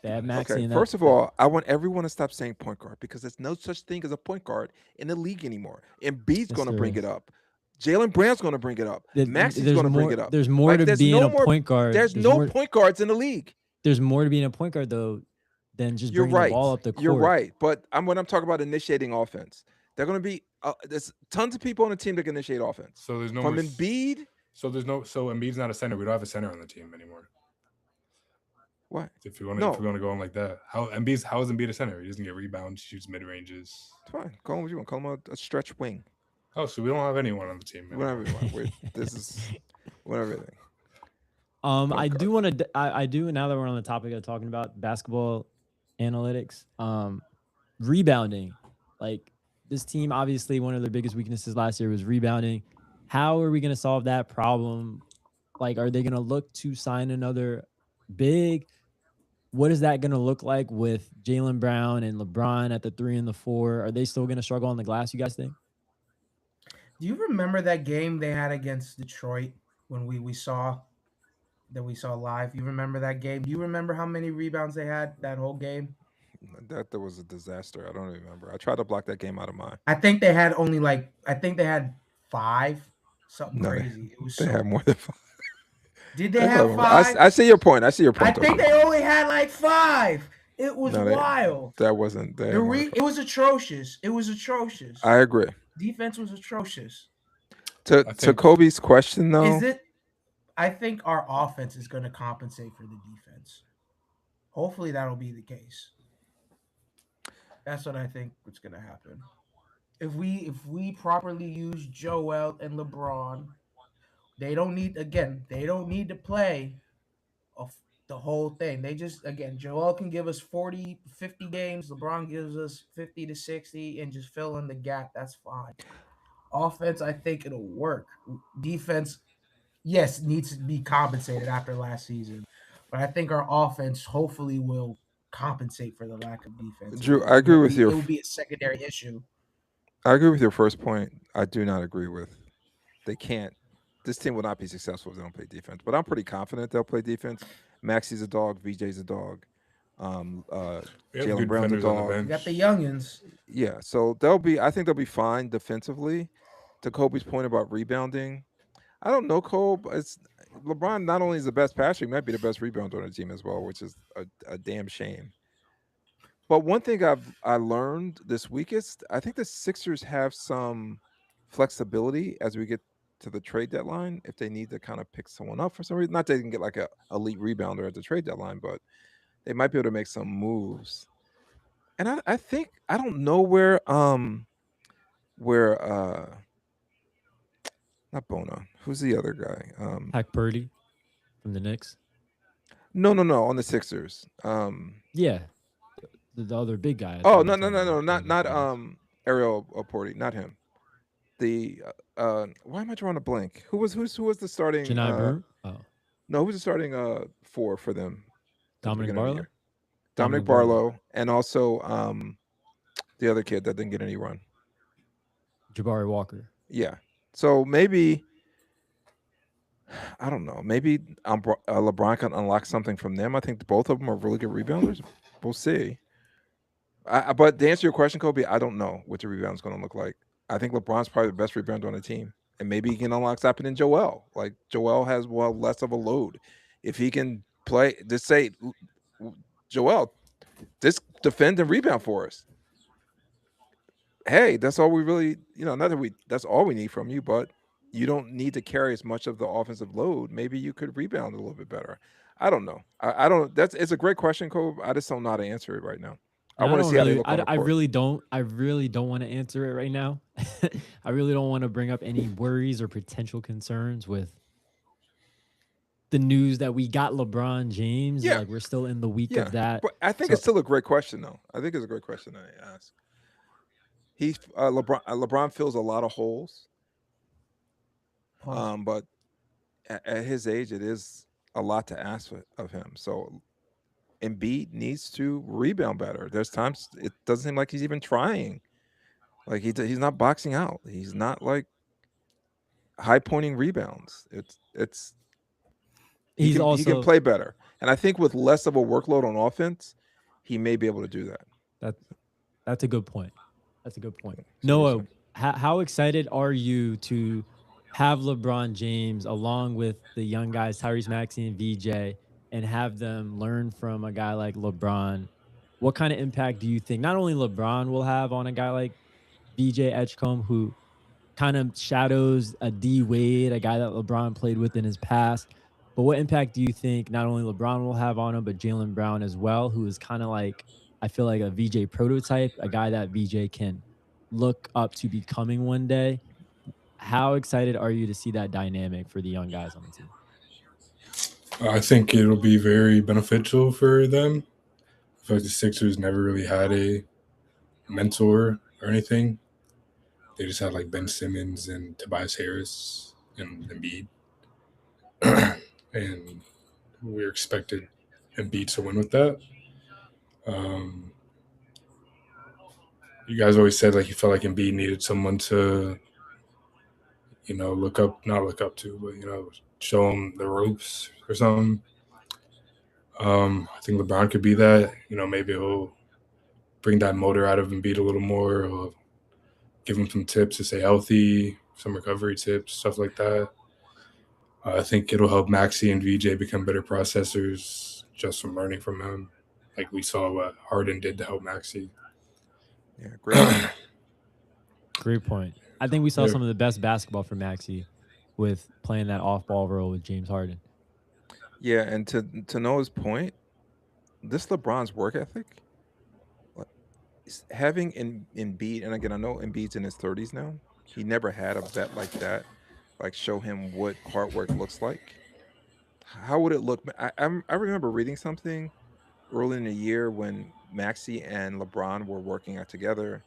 They have Maxi Okay, in that. first of all, I want everyone to stop saying point guard because there's no such thing as a point guard in the league anymore. Embiid's Yes, going to there bring is. it up. Jalen Brown's going to bring it up. Maxey's there's going to bring more- it up. There's more Like, to there's being no a more- point guard. There's no point guards in the league. There's more to being a point guard though than just You're bringing right. the ball up the court. You're right. But when I'm talking about initiating offense, they're going to be there's tons of people on the team that can initiate offense. So there's no From more, Embiid, So Embiid's not a center. We don't have a center on the team anymore. what? If you want No. to go on like that, how is Embiid a center? He doesn't get rebounds, shoots mid ranges. It's fine. Call him what you want. Call him a stretch wing. Oh, so we don't have anyone on the team. Whatever you want. This is whatever. Everything. I do want to. I do now that we're on the topic of talking about basketball analytics. Rebounding, like this team, obviously one of their biggest weaknesses last year was rebounding. How are we going to solve that problem? Like, are they going to look to sign another big? What is that going to look like with Jaylen Brown and LeBron at the 3 and the 4? Are they still going to struggle on the glass, you guys think? Do you remember that game they had against Detroit when we saw live? You remember that game? Do you remember how many rebounds they had that whole game? That was a disaster. I don't remember. I tried to block that game out of mine. I think they had only I think they had 5, something No, crazy. It was They so, had more than 5. did they have I 5? I see your point. I see your I point. think though. they only had like 5. It was No, wild. That wasn't. They had more than It was atrocious. It was atrocious. I agree. Defense was atrocious. To think- Kobe's question though, Is it? I think our offense is going to compensate for the defense. Hopefully, that'll be the case. That's what I think what's going to happen. If we properly use Joel and LeBron, they don't need to play the whole thing. They just, again, Joel can give us 40, 50 games. LeBron gives us 50 to 60 and just fill in the gap. That's fine. Offense, I think it'll work. Defense, yes, needs to be compensated after last season. But I think our offense hopefully will compensate for the lack of defense. Drew, I agree with you. It will be a secondary issue. I agree with your first point. I do not agree with. They can't. This team will not be successful if they don't play defense. But I'm pretty confident they'll play defense. Maxey's a dog. VJ's a dog. We have Jaylen good Brown's a defenders on the dog. We bench. got the youngins. Yeah, so I think they'll be fine defensively. To Kobe's point about rebounding, I don't know, Kobe. LeBron not only is the best passer, he might be the best rebounder on the team as well, which is a damn shame. But one thing I learned this week is I think the Sixers have some flexibility as we get to the trade deadline if they need to kind of pick someone up for some reason. Not that they can get like a elite rebounder at the trade deadline, but they might be able to make some moves. And I think I don't know where not Bona. Who's the other guy? Hack Purdy from the Knicks. No, on the Sixers. Yeah, the other big guy. Oh no, not Ariel Porty, not him. The why am I drawing a blank? Who was the starting? Janai Brew? Oh, No, who was the starting four for them? at the Dominic beginning of the Barlow. year? Dominic Barlow, and also the other kid that didn't get any run. Jabari Walker. Yeah. So maybe I don't know. Maybe LeBron can unlock something from them. I think both of them are really good rebounders. We'll see. But to answer your question, Kobe, I don't know what the rebound's going to look like. I think LeBron's probably the best rebounder on the team, and maybe he can unlock something in Joel. Like Joel has less of a load. If he can play, just say, Joel, just defend and rebound for us. Hey, that's all we really, not that that's all we need from you, but you don't need to carry as much of the offensive load. Maybe you could rebound a little bit better. I don't know. I don't. It's a great question, Kobe. I just don't know how to answer it right now. I want to see how they look on the court. I really don't want to answer it right now. I really don't want to bring up any worries or potential concerns with the news that we got LeBron James. Yeah. Like we're still in the week of that. But I think it's still a great question, though. I think it's a great question that I ask. LeBron fills a lot of holes. But at his age, it is a lot to ask of him. So Embiid needs to rebound better. There's times it doesn't seem like he's even trying. Like he's not boxing out. He's not like high pointing rebounds. He can play better. And I think with less of a workload on offense, he may be able to do that. That's a good point. That's a good point. Noah, how excited are you to have LeBron James along with the young guys, Tyrese Maxey and VJ, and have them learn from a guy like LeBron? What kind of impact do you think not only LeBron will have on a guy like VJ Edgecombe, who kind of shadows a D Wade, a guy that LeBron played with in his past, but what impact do you think not only LeBron will have on him, but Jaylen Brown as well, who is kind of like, I feel like a VJ prototype, a guy that VJ can look up to becoming one day? How excited are you to see that dynamic for the young guys on the team? I think it'll be very beneficial for them. I feel like the Sixers never really had a mentor or anything. They just had like Ben Simmons and Tobias Harris and Embiid. And we expected Embiid to win with that. You guys always said like you felt like Embiid needed someone to, not look up to, but show him the ropes or something. I think LeBron could be that. Maybe he'll bring that motor out of Embiid a little more. Or give him some tips to stay healthy, some recovery tips, stuff like that. I think it'll help Maxey and VJ become better processors just from learning from him, like we saw what Harden did to help Maxey. Yeah, great. Great point. I think we saw some of the best basketball from Maxey with playing that off-ball role with James Harden. Yeah, and to Noah's point, this LeBron's work ethic, having Embiid, and again, I know Embiid's in his 30s now. He never had a vet like that, like show him what hard work looks like. How would it look? I remember reading something early in the year when Maxey and LeBron were working out together.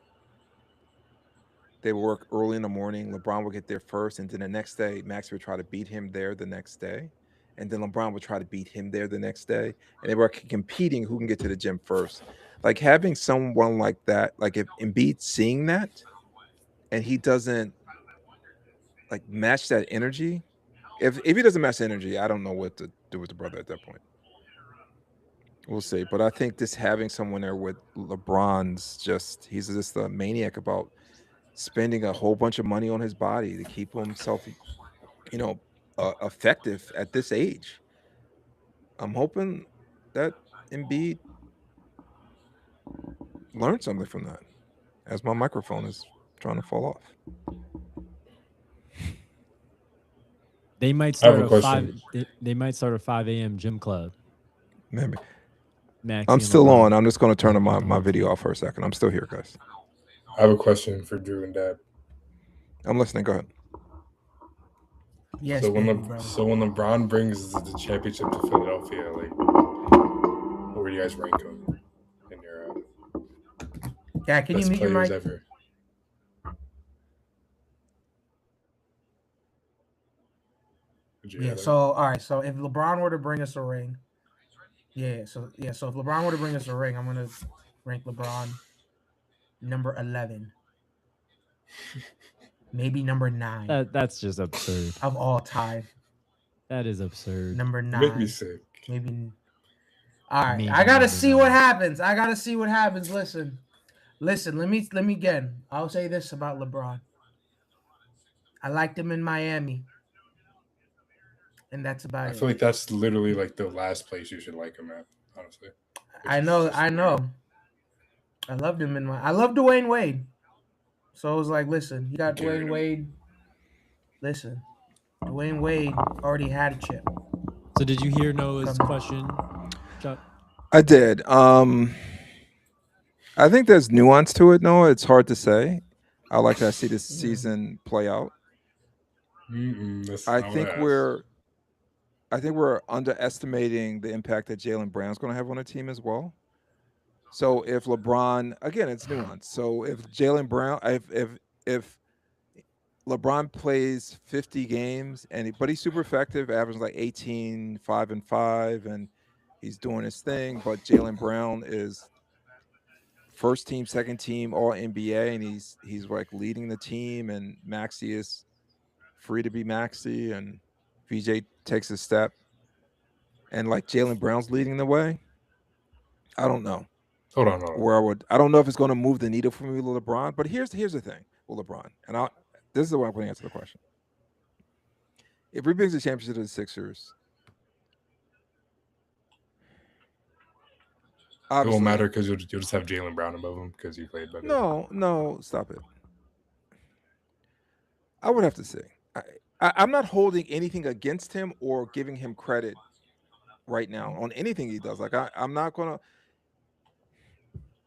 They would work early in the morning. LeBron would get there first, and then the next day, Maxey would try to beat him there the next day. And then LeBron would try to beat him there the next day. And they were competing who can get to the gym first. Like having someone like that, like if Embiid seeing that and he doesn't like match that energy, if he doesn't match the energy, I don't know what to do with the brother at that point. We'll see. But I think just having someone there with LeBron's he's just a maniac about spending a whole bunch of money on his body to keep himself, effective at this age. I'm hoping that Embiid learned something from that. As my microphone is trying to fall off. They might I have start a a question. They might start a 5 a.m. gym club. Maybe. Maxey I'm and still LeBron. on. I'm just going to turn my video off for a second. I'm still here, guys. I have a question for Drew and Dad. I'm listening. Go ahead. Yes, So when baby, brother. when LeBron brings the championship to Philadelphia, like, where do you guys rank him in your Yeah, can you best mute your players mic? ever? Would you Yeah. rather? So all right. So if LeBron were to bring us a ring, So if LeBron were to bring us a ring, I'm gonna rank LeBron number 11, maybe number 9 That's just absurd. of all time. That is absurd. Number You make me 9, sick. maybe. All right, Maybe I gotta number see what 9. happens. Listen. Let me again. I'll say this about LeBron. I liked him in Miami, and that's about I it. feel like that's literally like the last place you should like him at, honestly. I know. I loved him I love Dwayne Wade. So I was like, listen, you got Carried Dwayne him. Wade. Listen, Dwayne Wade already had a chip. So did you hear Noah's question, Chuck? I did. I think there's nuance to it, Noah. It's hard to say. I like to see this season play out. I think we're underestimating the impact that Jaylen Brown's going to have on the team as well. So if LeBron, again, it's nuance. So if Jaylen Brown, if LeBron plays 50 games but he's super effective, averaging like 18, 5 and 5, and he's doing his thing. But Jaylen Brown is first team, second team, all NBA, and he's like leading the team, and Maxey is free to be Maxey, and VJ takes a step, and like Jaylen Brown's leading the way. I don't know. Hold on. I don't know if it's going to move the needle for me with LeBron, but here's the thing with LeBron, and this is the way I'm going to answer the question. If he brings the championship to the Sixers, it won't matter because you'll just have Jaylen Brown above him because he played better. No, stop it. I would have to say, I'm not holding anything against him or giving him credit right now on anything he does. Like I'm not going to.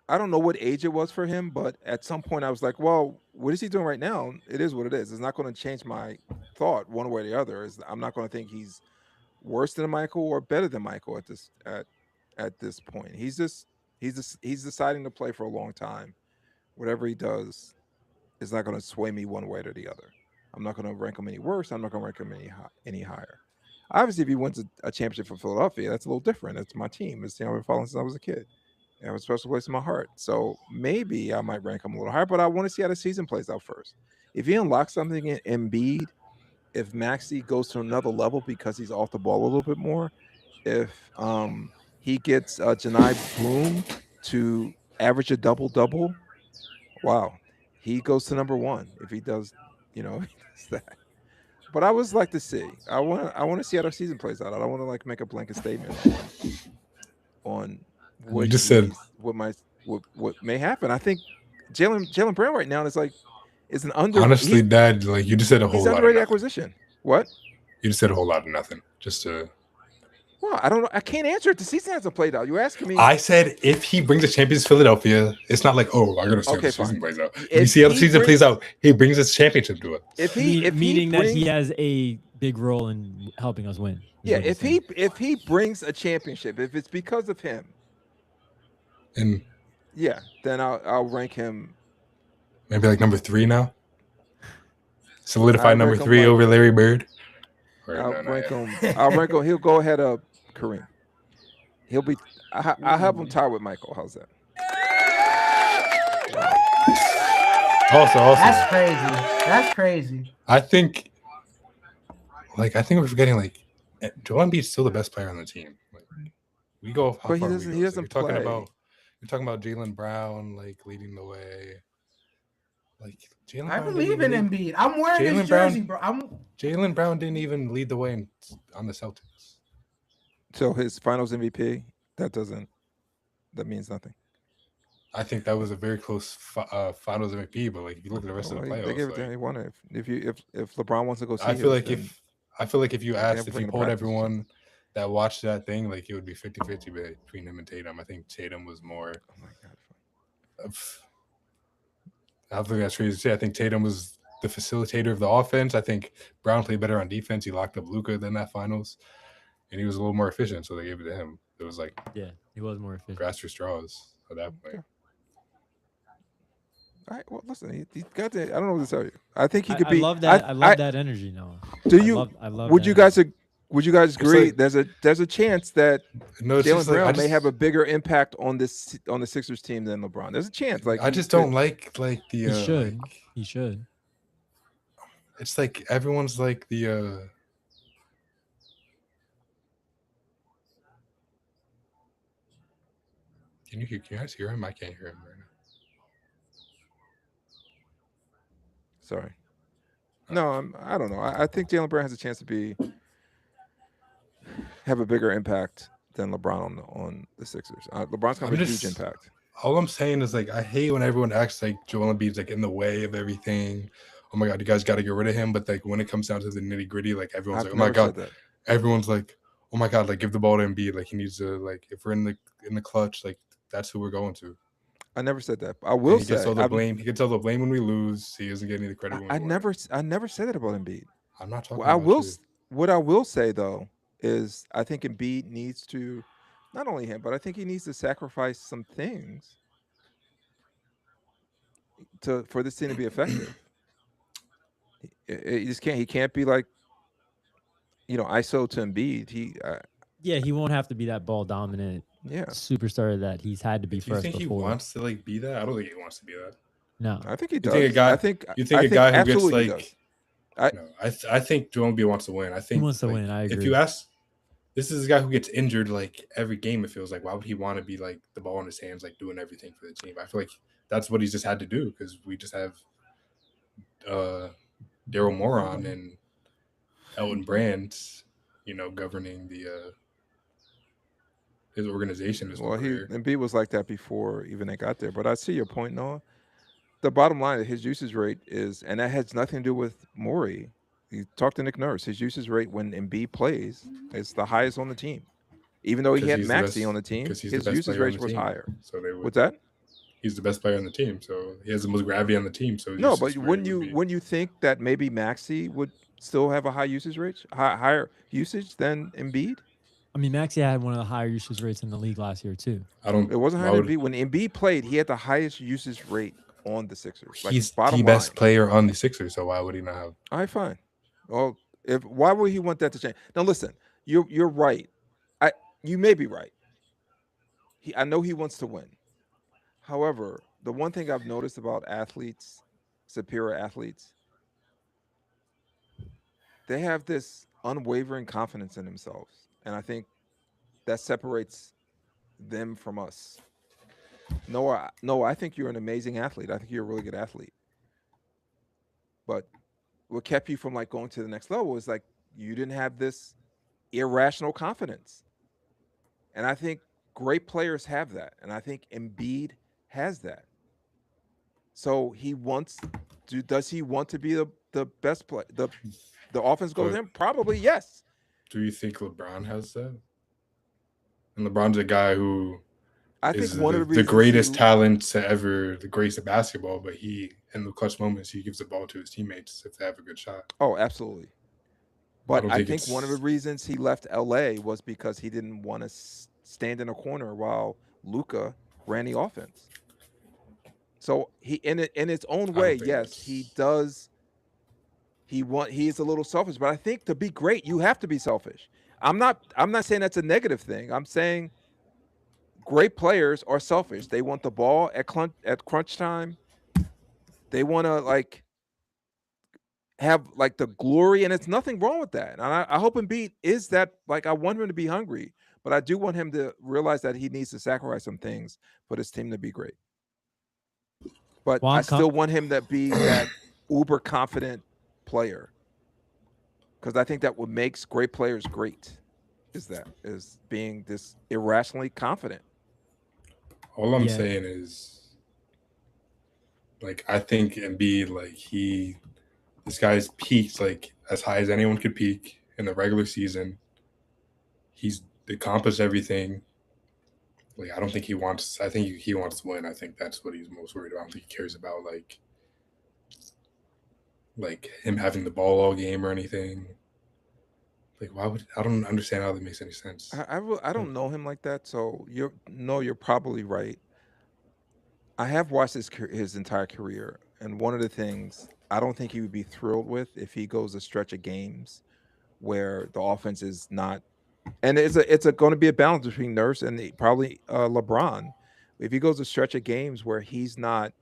I don't know what age it was for him, but at some point I was like, well, what is he doing right now? It is what it is. It's not going to change my thought one way or the other. I'm not going to think he's worse than Michael or better than Michael at this point. He's deciding to play for a long time. Whatever he does is not going to sway me one way or the other. I'm not going to rank him any worse. I'm not going to rank him any higher. Obviously, if he wins a championship for Philadelphia, that's a little different. It's my team. It's the team I've been following since I was a kid. I have a special place in my heart. So maybe I might rank him a little higher, but I want to see how the season plays out first. If he unlocks something in Embiid, if Maxey goes to another level because he's off the ball a little bit more, if he gets Janai Bloom to average a double-double, wow, he goes to number 1 if he does, he does that. But I always like to see. I want to see how the season plays out. I don't want to like make a blanket statement on what you just said what may happen. I think Jaylen Brown right now is an under. Honestly, Dad, like you just said a whole lot. He's underrated acquisition. What? You just said a whole lot of nothing. Just to. Well, I don't know. I can't answer it. The season hasn't played out. You're asking me. I said if he brings a championship to Philadelphia, it's not like, oh, I gotta see how the season plays out. You see how the season plays out. He brings his championship to it. Meaning that he has a big role in helping us win. Yeah, if he brings a championship, if it's because of him, and yeah, then I'll rank him maybe like number 3 now. Solidify number 3 over Larry Bird. I'll rank him. He'll go ahead of Kareem. He'll be. I'll have him tied with Michael. How's that? Also, That's crazy. I think we're forgetting Joel Embiid's still the best player on the team. We go. But he doesn't. He doesn't play. You're talking about Jaylen Brown leading the way. Like Jaylen I Brown believe in didn't Embiid. I'm wearing his Jaylen Brown- jersey, bro. Jaylen Brown didn't even lead the way on the Celtics. So his Finals MVP, that means nothing. I think that was a very close Finals MVP. But like, if you look at the rest of the They playoffs, gave it to him. He won it. If LeBron wants to go see I feel like then if you have asked, to if bring you him to polled practice. everyone that watched that thing, like it would be 50-50 between him and Tatum. I think Tatum was more. Oh my God. I think that's crazy to say. I think Tatum was the facilitator of the offense. I think Brown played better on defense. He locked up Luka than that Finals, and he was a little more efficient, so they gave it to him. It was like Yeah, he was more efficient. grass for straws at that point. Okay. All right. Well, listen, he got that. I don't know what to tell you. I think he could I be. love that. I love that energy, Noah. Do I you? love Would that you guys? energy. Would you guys agree? like- there's a chance that No, it's Jaylen just like, Brown I may just, have a bigger impact on the Sixers team than LeBron. There's a chance. Like I just don't like the. He should. like, He should. it's like everyone's like the. Can you guys hear him? I can't hear him right now. Sorry. No, I don't know. I think Jaylen Brown has a chance to have a bigger impact than LeBron on the Sixers. LeBron's gonna have a huge impact. All I'm saying is like I hate when everyone acts like Joel Embiid's like in the way of everything. Oh my God, you guys got to get rid of him. But like when it comes down to the nitty gritty, like everyone's I've like, oh my never said God, that. everyone's like, oh my God, like give the ball to Embiid. Like he needs to like if we're in the clutch, like that's who we're going to. I never said that. I will He say gets all the blame. He gets all the blame when we lose. He doesn't get any of the credit. When I we win. never said that about Embiid. I'm not talking. Well, I about will. you. What I will say though is I think Embiid needs to, not only him, but I think he needs to sacrifice some things for this team to be effective. He just can't. He can't be like, ISO to Embiid. He won't have to be that ball dominant superstar that he's had to be Do for you us think before. he wants to like be that? I don't think he wants to be that. No, I think he does. think a guy- I think You think a guy who gets absolutely he like? does. No, I think Joel Embiid wants to win. I think he wants to like, win. I agree. If you ask, this is a guy who gets injured like every game. It feels like why would he want to be like the ball in his hands, like doing everything for the team? I feel like that's what he's just had to do because we just have Daryl Moron and Elton Brand, governing the his organization. Well, Embiid was like that before even they got there. But I see your point, Noah. The bottom line is his usage rate is, and that has nothing to do with Morey. You talk to Nick Nurse. His usage rate when Embiid plays is the highest on the team. Even though he had Maxey on the team, his usage rate was higher. So What's that? He's the best player on the team, so he has the most gravity on the team. So No, but wouldn't you think that maybe Maxey would still have a high usage rate, higher usage than Embiid? I mean, Maxey had one of the higher usage rates in the league last year too. It wasn't higher than Embiid. When Embiid played, he had the highest usage rate on the Sixers. He's the best player on the Sixers, so why would he not have? All right, fine. Well, why would he want that to change? Now, listen, you're right. You may be right. I know he wants to win. However, the one thing I've noticed about athletes, superior athletes, they have this unwavering confidence in themselves. And I think that separates them from us. Noah, I think you're an amazing athlete. I think you're a really good athlete. But what kept you from going to the next level is you didn't have this irrational confidence. And I think great players have that. And I think Embiid has that. So does he want to be the best player? The offense goes in? Probably yes. Do you think LeBron has that? And LeBron's a guy who I think is one of the the greatest talent to ever, the greatest at basketball, but he, in the clutch moments, he gives the ball to his teammates if they have a good shot. Oh, absolutely. But I think one of the reasons he left LA was because he didn't want to stand in a corner while Luka ran the offense. So he, in its own way, yes, he does. He's a little selfish, but I think to be great, you have to be selfish. I'm not saying that's a negative thing. I'm saying great players are selfish. They want the ball at crunch time. They want to have the glory, and it's nothing wrong with that. And I hope Embiid is that. I want him to be hungry, but I do want him to realize that he needs to sacrifice some things for this team to be great. But Well, I I'm com- still want him to be that uber confident player, because I think that what makes great players great is being this irrationally confident. All I'm Yeah. saying is, like, I think Embiid, like, this guy's peaked like as high as anyone could peak in the regular season. He's accomplished everything. Like, I don't think he wants. I think he wants to win. I think that's what he's most worried about. I don't think he cares about like him having the ball all game or anything. Like, why would I don't understand how that makes any sense. I don't know him like that, so you're probably right. I have watched his entire career, and one of the things I don't think he would be thrilled with if he goes a stretch of games where the offense is not, and it's going to be a balance between Nurse and probably LeBron. If he goes a stretch of games where he's not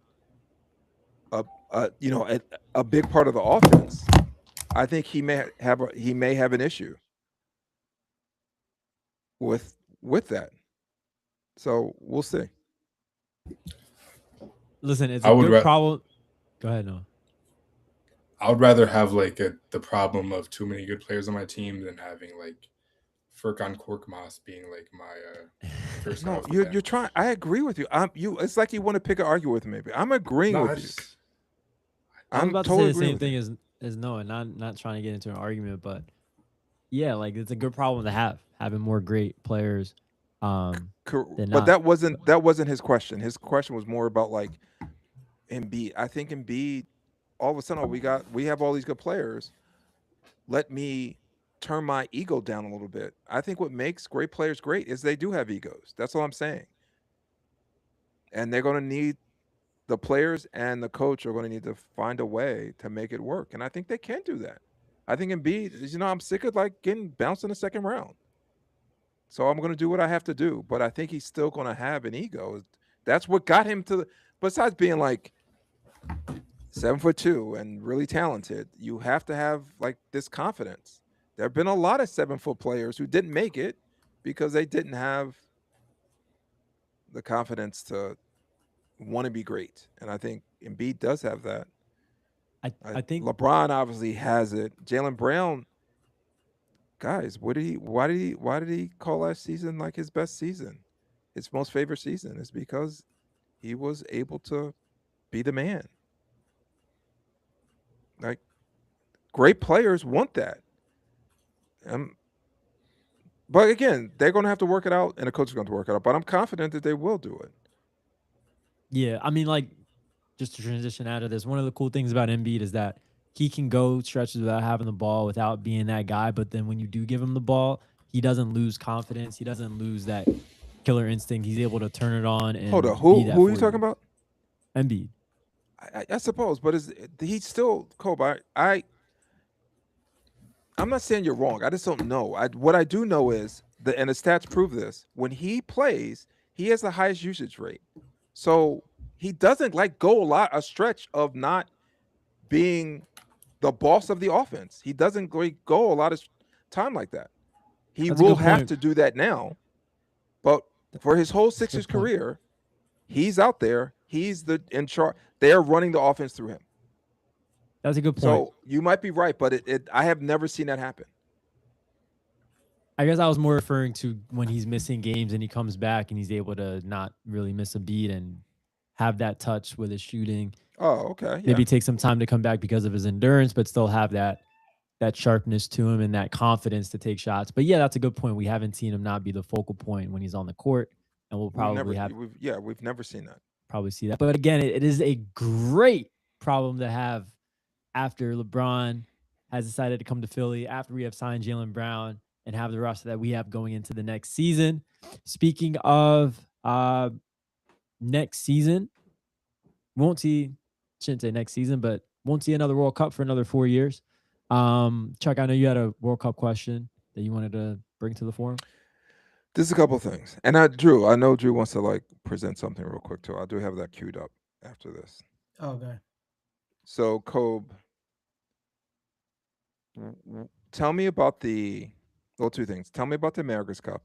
a big part of the offense, I think he may have an issue with that. So we'll see. Listen, it's I a would good problem. Go ahead, Noah. I would rather have like the problem of too many good players on my team than having like Furkan Korkmaz being like my first. No, you're trying. I agree with you. It's like you want to pick an argument with me. I'm agreeing No, with I you. just, I'm about to say the same thing you. as Noah. Not trying to get into an argument, but yeah, like it's a good problem to have, having more great players. Than But not. that wasn't his question. His question was more about like Embiid. I think Embiid, all of a sudden, we have all these good players. Let me turn my ego down a little bit. I think what makes great players great is they do have egos. That's all I'm saying. And they're going to need, the players and the coach are going to need to find a way to make it work. And I think they can do that. I think Embiid, I'm sick of like getting bounced in the second round. So I'm going to do what I have to do. But I think he's still going to have an ego. That's what got him to, besides being like 7'2" and really talented, you have to have like this confidence. There have been a lot of 7-foot players who didn't make it because they didn't have the confidence to want to be great. And I think Embiid does have that. I think LeBron obviously has it. Jaylen Brown, guys, why did he call last season like his best season? His most favorite season is because he was able to be the man. Like, great players want that. But again, they're going to have to work it out, and the coach is going to work it out. But I'm confident that they will do it. Yeah, I mean, like, just to transition out of this, one of the cool things about Embiid is that he can go stretches without having the ball, without being that guy. But then when you do give him the ball, he doesn't lose confidence. He doesn't lose that killer instinct. He's able to turn it on and Hold on, be that who are you for talking about? Embiid. I suppose, but he's still Kobe. I'm not saying you're wrong. I just don't know. What I do know is and the stats prove this. When he plays, he has the highest usage rate. So he doesn't like go a stretch of not being the boss of the offense. He doesn't go a lot of time like that. He will have to do that now. But for his whole Sixers career, he's out there. He's in charge. They're running the offense through him. That's a good point. So you might be right, but I have never seen that happen. I guess I was more referring to when he's missing games and he comes back and he's able to not really miss a beat and have that touch with his shooting. Oh, okay. Yeah. Maybe take some time to come back because of his endurance, but still have that sharpness to him and that confidence to take shots. But yeah, that's a good point. We haven't seen him not be the focal point when he's on the court, and we'll probably we've never seen that. Probably see that. But again, it is a great problem to have after LeBron has decided to come to Philly, after we have signed Jaylen Brown and have the roster that we have going into the next season. Speaking of next season, shouldn't say next season, but won't see another World Cup for another 4 years. Chuck, I know you had a World Cup question that you wanted to bring to the forum. There's a couple of things. And I know Drew wants to like present something real quick too. I do have that queued up after this. Okay. So Kobe, tell me about two things. Tell me about the America's Cup.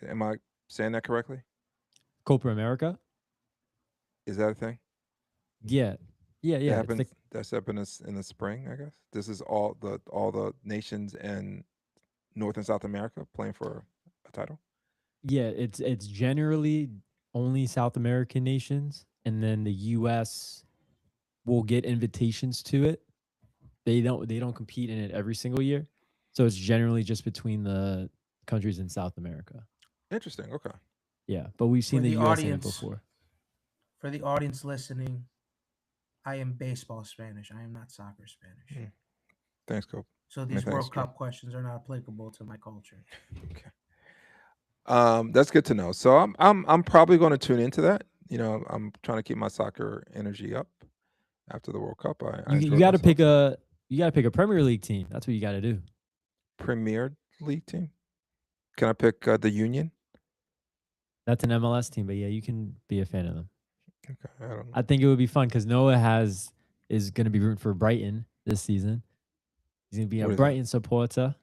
Am I saying that correctly? Copa America? Is that a thing? Yeah. Yeah, That yeah. It's the happens. That's happened in the spring, I guess. This is all the nations in North and South America playing for a title. yeah, it's generally only South American nations, and then the US will get invitations to it. They don't compete in it every single year. So it's generally just between the countries in South America. Interesting. Okay. Yeah, but we've For seen the the US in it audience, before. for the audience listening, I am baseball Spanish. I am not soccer Spanish. Hmm. Thanks, Cope. So I mean, these thanks, World Joe. Cup questions are not applicable to my culture. Okay. That's good to know. So I'm probably going to tune into that. You know, I'm trying to keep my soccer energy up after the World Cup. I You enjoyed got to pick myself. a Premier League team. That's what you got to do. Premier League team. Can I pick the Union? That's an MLS team, but yeah, you can be a fan of them. Okay, I don't know. I think it would be fun because Noah is going to be rooting for Brighton this season. He's going to be a What is that? Brighton supporter.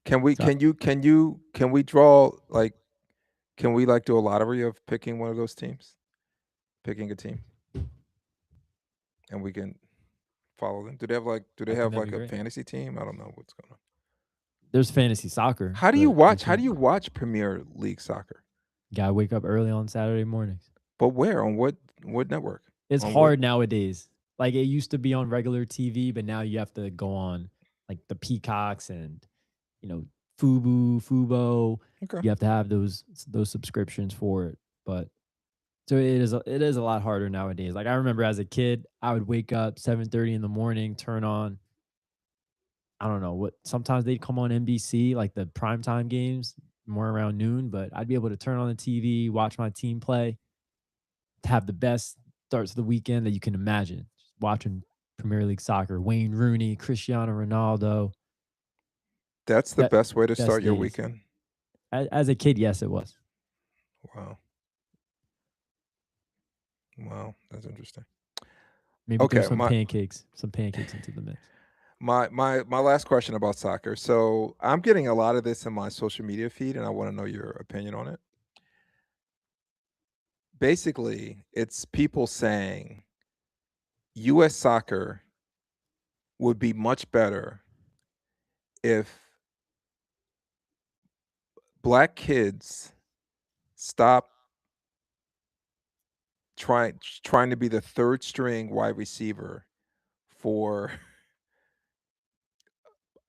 Can we? So- Can we draw like? Can we like do a lottery of picking one of those teams? Picking a team, and we can follow them. Do they have like? Do they I think have that'd like be a great. fantasy team? I don't know what's going on. There's fantasy soccer. How do you but watch? How do you watch Premier League soccer? Gotta wake up early on Saturday mornings. But where? On what network? It's On hard nowadays. Like it used to be on regular TV, but now you have to go on like the Peacocks and Fubo. Okay. You have to have those subscriptions for it. But so it is a lot harder nowadays. Like I remember as a kid, I would wake up 7:30 in the morning, turn on I don't know what sometimes they'd come on NBC, like the primetime games, more around noon, but I'd be able to turn on the TV, watch my team play, to have the best starts of the weekend that you can imagine. Just watching Premier League soccer, Wayne Rooney, Cristiano Ronaldo. That's the That best way to best start your days. weekend. As a kid, yes, it was. Wow. Wow, that's interesting. Maybe throw Okay, some pancakes into the mix. my last question about soccer. So I'm getting a lot of this in my social media feed, and I want to know your opinion on it. Basically, it's people saying U.S. soccer would be much better if black kids stop trying to be the third string wide receiver for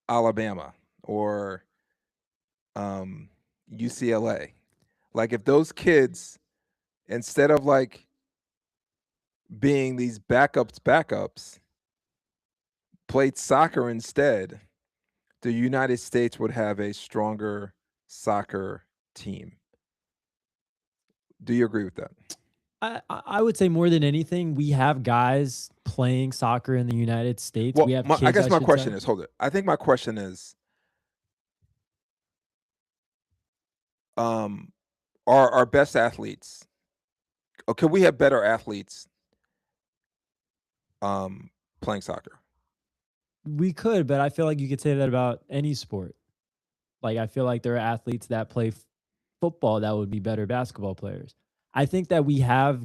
Alabama or UCLA. Like if those kids, instead of like being these backups, played soccer instead, the United States would have a stronger soccer team. Do you agree with that? I would say more than anything, we have guys playing soccer in the United States. Well, We have I kids. guess my should question say. is, hold it. I think my question is, our best athletes, or could we have better athletes playing soccer? We could, but I feel like you could say that about any sport. Like I feel like there are athletes that play football that would be better basketball players. I think that we have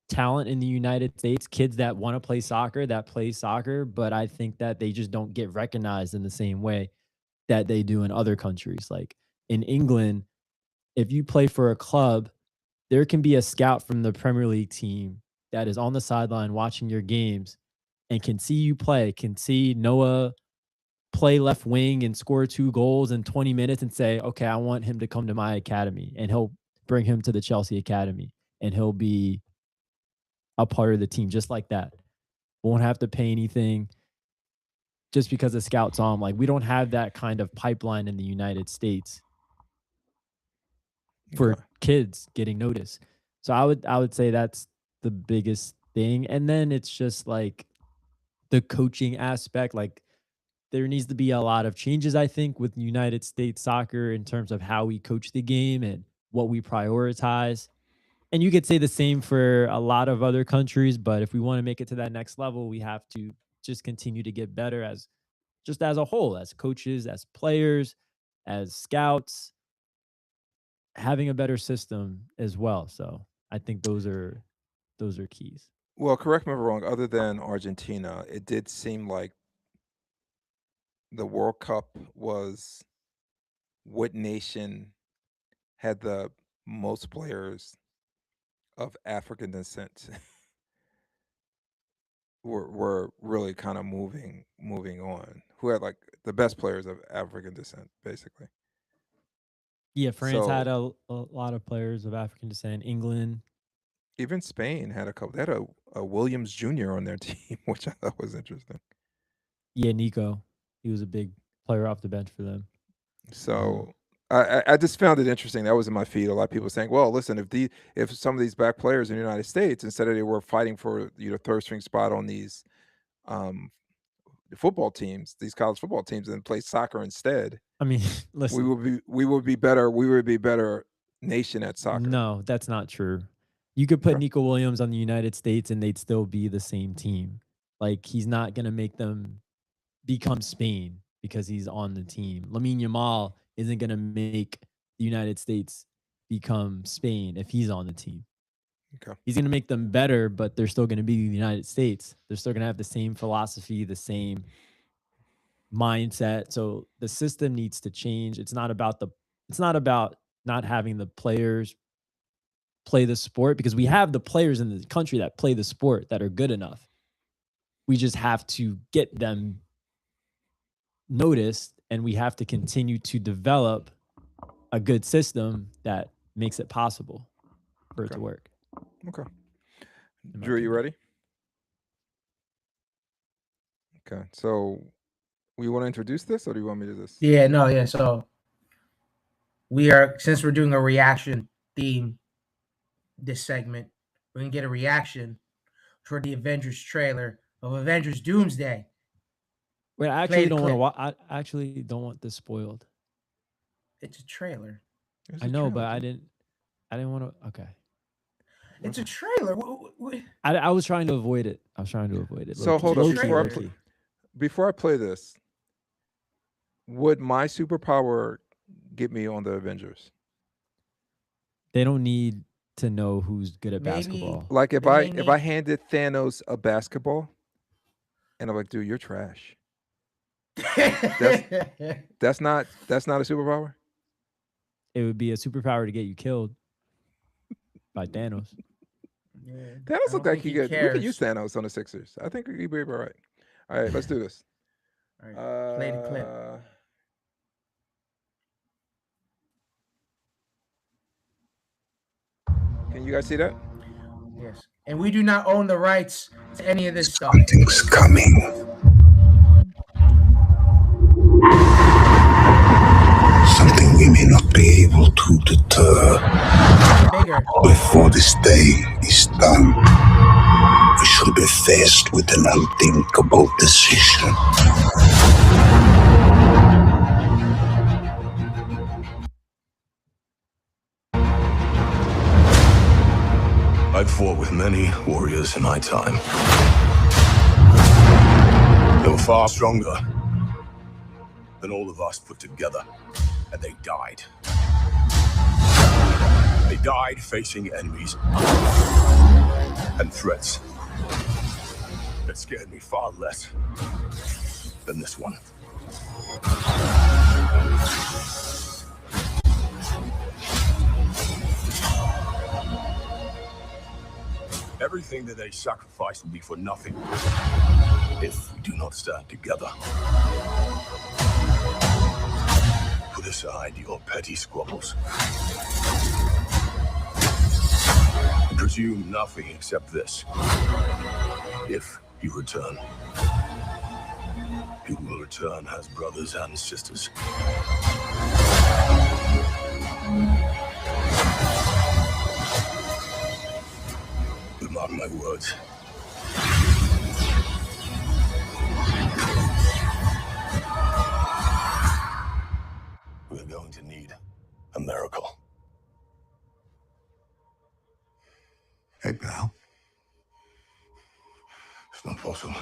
talent in the United States, kids that want to play soccer, that play soccer, but I think that they just don't get recognized in the same way that they do in other countries. Like in England, if you play for a club, there can be a scout from the Premier League team that is on the sideline watching your games and can see you play, can see Noah play left wing and score 2 goals in 20 minutes and say, okay, I want him to come to my academy, and he'll bring him to the Chelsea academy and he'll be a part of the team just like that. Won't have to pay anything just because a scout's on. Like we don't have that kind of pipeline in the United States for Okay. kids getting noticed. So I would say that's the biggest thing. And then it's just like the coaching aspect. Like there needs to be a lot of changes, I think, with United States soccer in terms of how we coach the game and what we prioritize. And you could say the same for a lot of other countries, but if we want to make it to that next level, we have to just continue to get better as a whole, as coaches, as players, as scouts, having a better system as well. So I think those are keys. Well, correct me if I'm wrong. Other than Argentina, it did seem like the World Cup was what nation had the most players of African descent were really kind of moving on. Who had like the best players of African descent, basically. Yeah, France had So a lot of players of African descent. England, even Spain had a couple. They had a Williams Jr. on their team, which I thought was interesting. yeah, Nico, he was a big player off the bench for them. So I just found it interesting. That was in my feed. A lot of people saying, "Well, listen, if some of these black players in the United States, instead of they were fighting for third string spot on these um, football teams, these college football teams, and play soccer instead, I mean, we listen, would be better. We would be better nation at soccer." no, that's not true. You could put Okay. Nico Williams on the United States and they'd still be the same team. Like, he's not going to make them become Spain because he's on the team. Lamine Yamal isn't going to make the United States become Spain if he's on the team. Okay. He's going to make them better, but they're still going to be the United States. They're still going to have the same philosophy, the same mindset. So the system needs to change. It's not about not having the players play the sport, because we have the players in the country that play the sport that are good enough. We just have to get them noticed, and we have to continue to develop a good system that makes it possible for it to work. Okay. in my Drew, you opinion. ready? Okay. So, you want to introduce this, or do you want me to do this? Yeah, no, yeah. So since we're doing a reaction theme this segment, we're gonna get a reaction for the Avengers trailer of Avengers Doomsday. Wait, I Play actually the don't want to. clip. I actually don't want this spoiled. It's a trailer. There's I a know, trailer, but I dude. didn't want to. Okay, It's a trailer. I was trying to avoid it. So low-key, hold up low-key, before I low-key. Before I play this, would my superpower get me on the Avengers? They don't need to know who's good at Maybe- basketball. Like if They I may need- handed Thanos a basketball, and I'm like, dude, you're trash. That's not a superpower. It would be a superpower to get you killed by Thanos. Yeah, I Thanos don't look like think he he could. We could use cares. Thanos on the Sixers. I think he'd be all right. All right, let's do this. All right, play the clip. Can you guys see that? Yes, and we do not own the rights to any of this stuff. Something's coming. Something we may not be able to deter. Bigger. Before this day is done, we shall be faced with an unthinkable decision. I've fought with many warriors in my time. They were far stronger than all of us put together, and they died. They died facing enemies and threats that scared me far less than this one. Everything that they sacrifice will be for nothing if we do not stand together. Put aside your petty squabbles. Presume nothing except this. If you return, you will return as brothers and sisters. But mark my words. We're going to need a miracle. Hey, pal. It's not possible.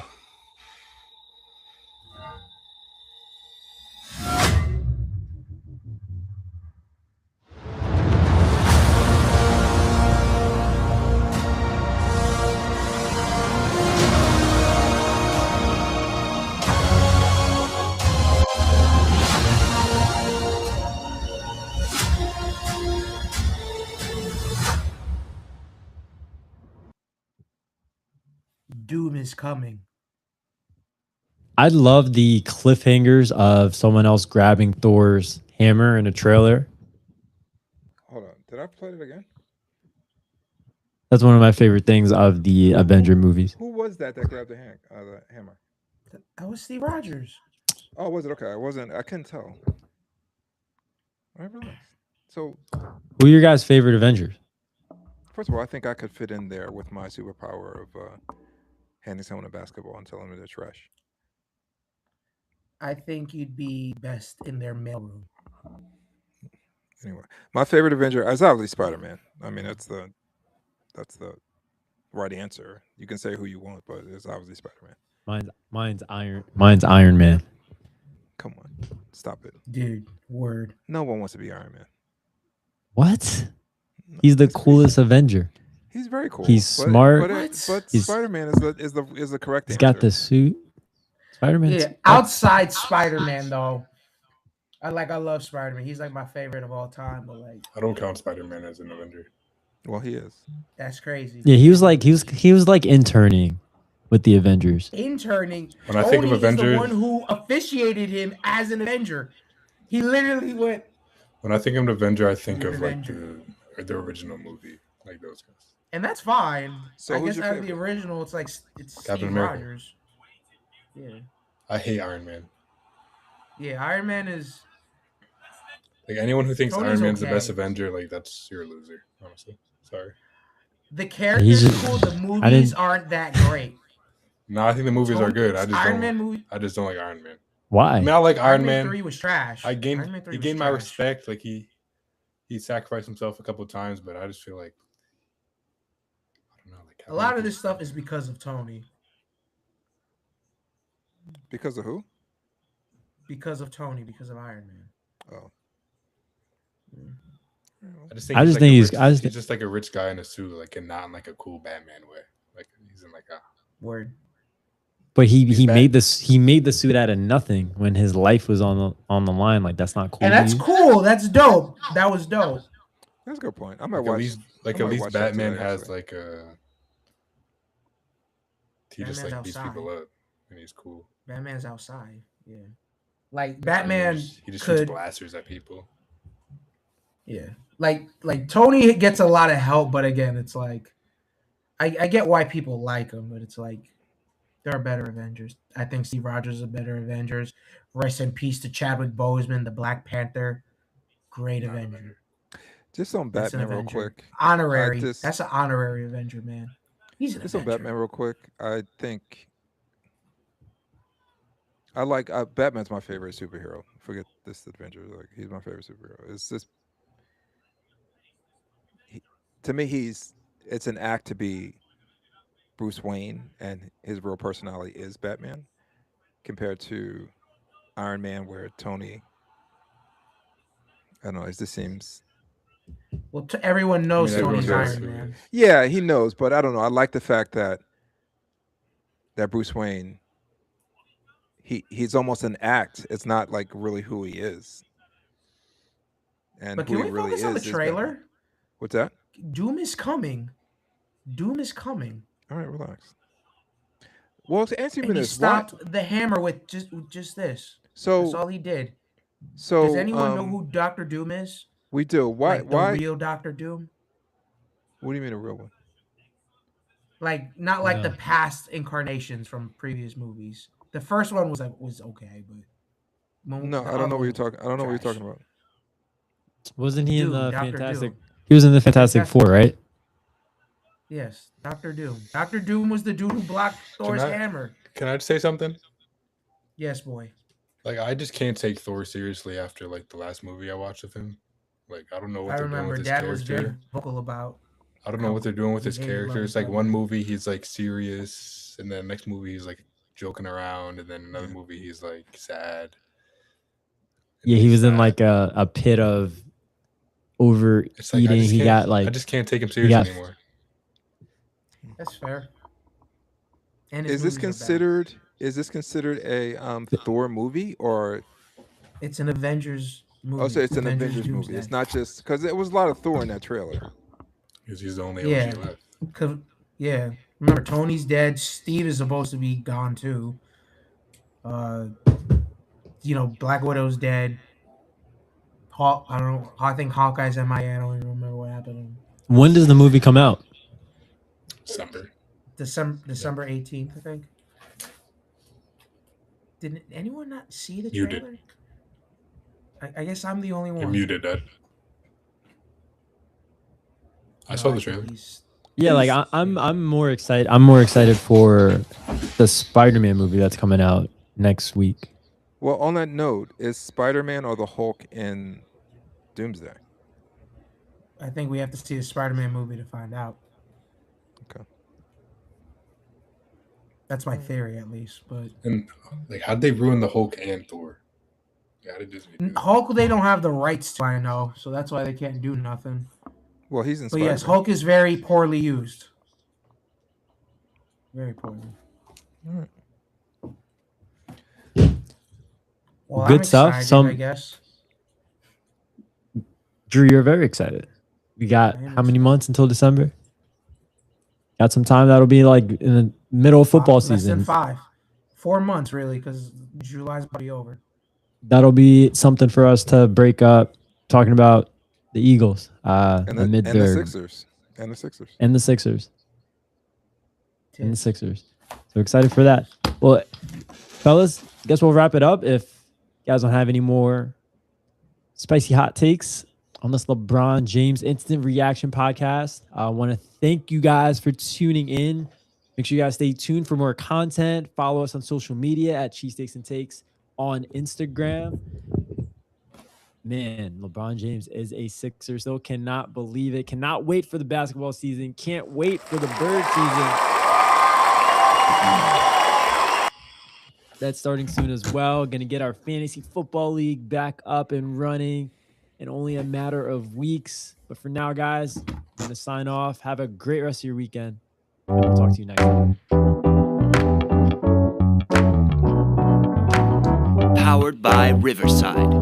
Doom is coming. I love the cliffhangers of someone else grabbing Thor's hammer in a trailer. Hold on. Did I play it again? That's one of my favorite things of the Avenger movies. Who was that grabbed the hammer? That was Steve Rogers. Oh, was it? Okay. I couldn't tell. All right, relax. So, Who are your guys' favorite Avengers? first of all, I think I could fit in there with my superpower of handing someone a basketball and telling them they're trash. I think you'd be best in their mailroom. Anyway, my favorite Avenger is obviously Spider-Man. I mean, that's the right answer. You can say who you want, but it's obviously Spider-Man. Mine's Iron Man. Come on, stop it. Dude, word. No one wants to be Iron Man. What? He's the coolest Avenger. He's very cool. He's smart. But He's- Spider-Man is the correct He's answer. got the suit. Spider-Man. Yeah, outside Spider-Man though. I love Spider-Man. He's like my favorite of all time, but like I don't count Spider-Man as an Avenger. Well, he is. that's crazy. Yeah, he was like interning with the Avengers. Interning. When I think of Tony is the Avengers- one who officiated him as an Avenger. He literally went. When I think of an Avenger, I think You're of an like the original movie, like those guys. And that's fine. So I who's guess your out of the favorite? original, it's Captain Steve America. Rogers. Yeah. I hate Iron Man. Yeah, Iron Man is Like anyone who thinks Tony's Iron Man's the okay. best Avenger, like you're a loser. Honestly, sorry. the character's just- cool. The I movies didn't- aren't that great. No, I think the movies are good. I just Iron don't. Man movie. I just don't like Iron Man. Why? I mean, I like Iron Man Man. 3 was trash. I Iron gained Man 3 he was gained my trash. respect. Like he sacrificed himself a couple of times, but I just feel like I don't know. Like A lot of this stuff is because of Tony. Because of who? Because of Tony. Because of Iron Man. Oh. I just think I he's just like think a he's- rich- I just he's just like a rich guy in a suit, like and not in like a cool Batman way. Like he's in like a Word. But he He's made this he made the suit out of nothing when his life was on the line. Like that's not cool. And to that's you? cool. That's dope. That was dope. That's a good point. I might like watch. at least I at might least watch that Batman today, has actually. like a he just Batman's like beats people outside. up and he's cool. Batman's outside. Yeah. Like He Batman just could. shoots blasters at people. Yeah. Like Tony gets a lot of help, but again, it's like I get why people like him, but it's like there are better Avengers. I think Steve Rogers is a better Avengers. Rest in peace to Chadwick Boseman, the Black Panther. Great Not Avenger. Avenger. Just on That's an Batman, real Avenger. quick. Honorary. just- That's an honorary Avenger, man. He's an Just on Avenger. Batman, real quick. I think I like Batman's my favorite superhero. Forget this Avenger. Like he's my favorite superhero. It's just to me, it's an act to be Bruce Wayne, and his real personality is Batman, compared to Iron Man, where Tony. I don't know. It just seems. Well, everyone knows everyone Tony's knows Iron who he Man. is. Yeah, he knows, but I don't know. I like the fact that Bruce Wayne. He's almost an act. It's not like really who he is. And But who can he we really focus on the is Batman. trailer? What's that? Doom is coming. Doom is coming. All right, relax. Well, to answer you And he this, why? stopped the hammer with just this. That's So all he did. so Does anyone know um, who Doctor Doom is? we do? Why? Like the Why? real Doctor Doom? What do you mean a real one? Like not like the No. past incarnations from previous movies. The first one was okay, but No, I don't know what you're talking. I don't know what you're trash. talking about. Wasn't he in Doom, the Dr. Fantastic? Doom. He was in the Fantastic Fantastic- Four, right? Yes, Doctor Doom. Doctor Doom was the dude who blocked Thor's I- hammer. Can I just say something? Yes, boy. Like I just can't take Thor seriously after like the last movie I watched of him. Like I don't know what I they're doing remember with his Dad was character. very vocal about. I don't know what they're doing with he his hated character. Leonard It's like Cohen. one movie he's like serious, and then next movie he's like joking around, and then another Yeah. movie he's like sad. Yeah, he was in sad. like a pit of overeating. It's like, I just He can't- got like I just can't take him seriously got- anymore. That's fair. And his Is this movies are bad. considered? Is this considered a Thor movie or? It's an Avengers movie. Oh, so it's an Avengers movie. Doomsday. It's not just because there was a lot of Thor in that trailer. Because he's the only Yeah. OG left. Yeah, Remember, Tony's dead. Steve is supposed to be gone too. Black Widow's dead. I don't know. I think Hawkeye's MIA. I don't even remember what happened to him. When does the movie come out? December 18th, I think. Did anyone not see the You trailer? I guess I'm the only one. You're muted, Dad. I saw the trailer. Yeah, like I'm more excited. I'm more excited for the Spider-Man movie that's coming out next week. Well, on that note, is Spider-Man or the Hulk in Doomsday? I think we have to see the Spider-Man movie to find out. Okay. That's my theory, at least. But And like, how'd they ruin the Hulk and Thor? Yeah, how did Disney do that? Hulk, they don't have the rights to, I know, so that's why they can't do nothing. Well, he's in But Spider-Man. yes, Hulk is very poorly used. Very poorly. All right. Well, Good I'm stuff. excited, I guess. Drew, you're very excited. We got I am how many months until December? Got some time. That'll be like in the middle of football Less season. than 5. 4 months, really, because July's about to be over. That'll be something for us to break up talking about the Eagles, And the mid the third, Sixers. And the Sixers. and the Sixers, and the Sixers. So excited for that. Well, fellas, I guess we'll wrap it up. If you guys don't have any more spicy hot takes on this LeBron James Instant Reaction podcast, I want to thank you guys for tuning in. Make sure you guys stay tuned for more content. Follow us on social media at Cheesesteaks and Takes on Instagram. Man, LeBron James is a Sixer. Still cannot believe it. Cannot wait for the basketball season. Can't wait for the bird season. That's starting soon as well. Going to get our fantasy football league back up and running in only a matter of weeks. But for now, guys, I'm going to sign off. Have a great rest of your weekend. And we'll talk to you next time. Powered by Riverside.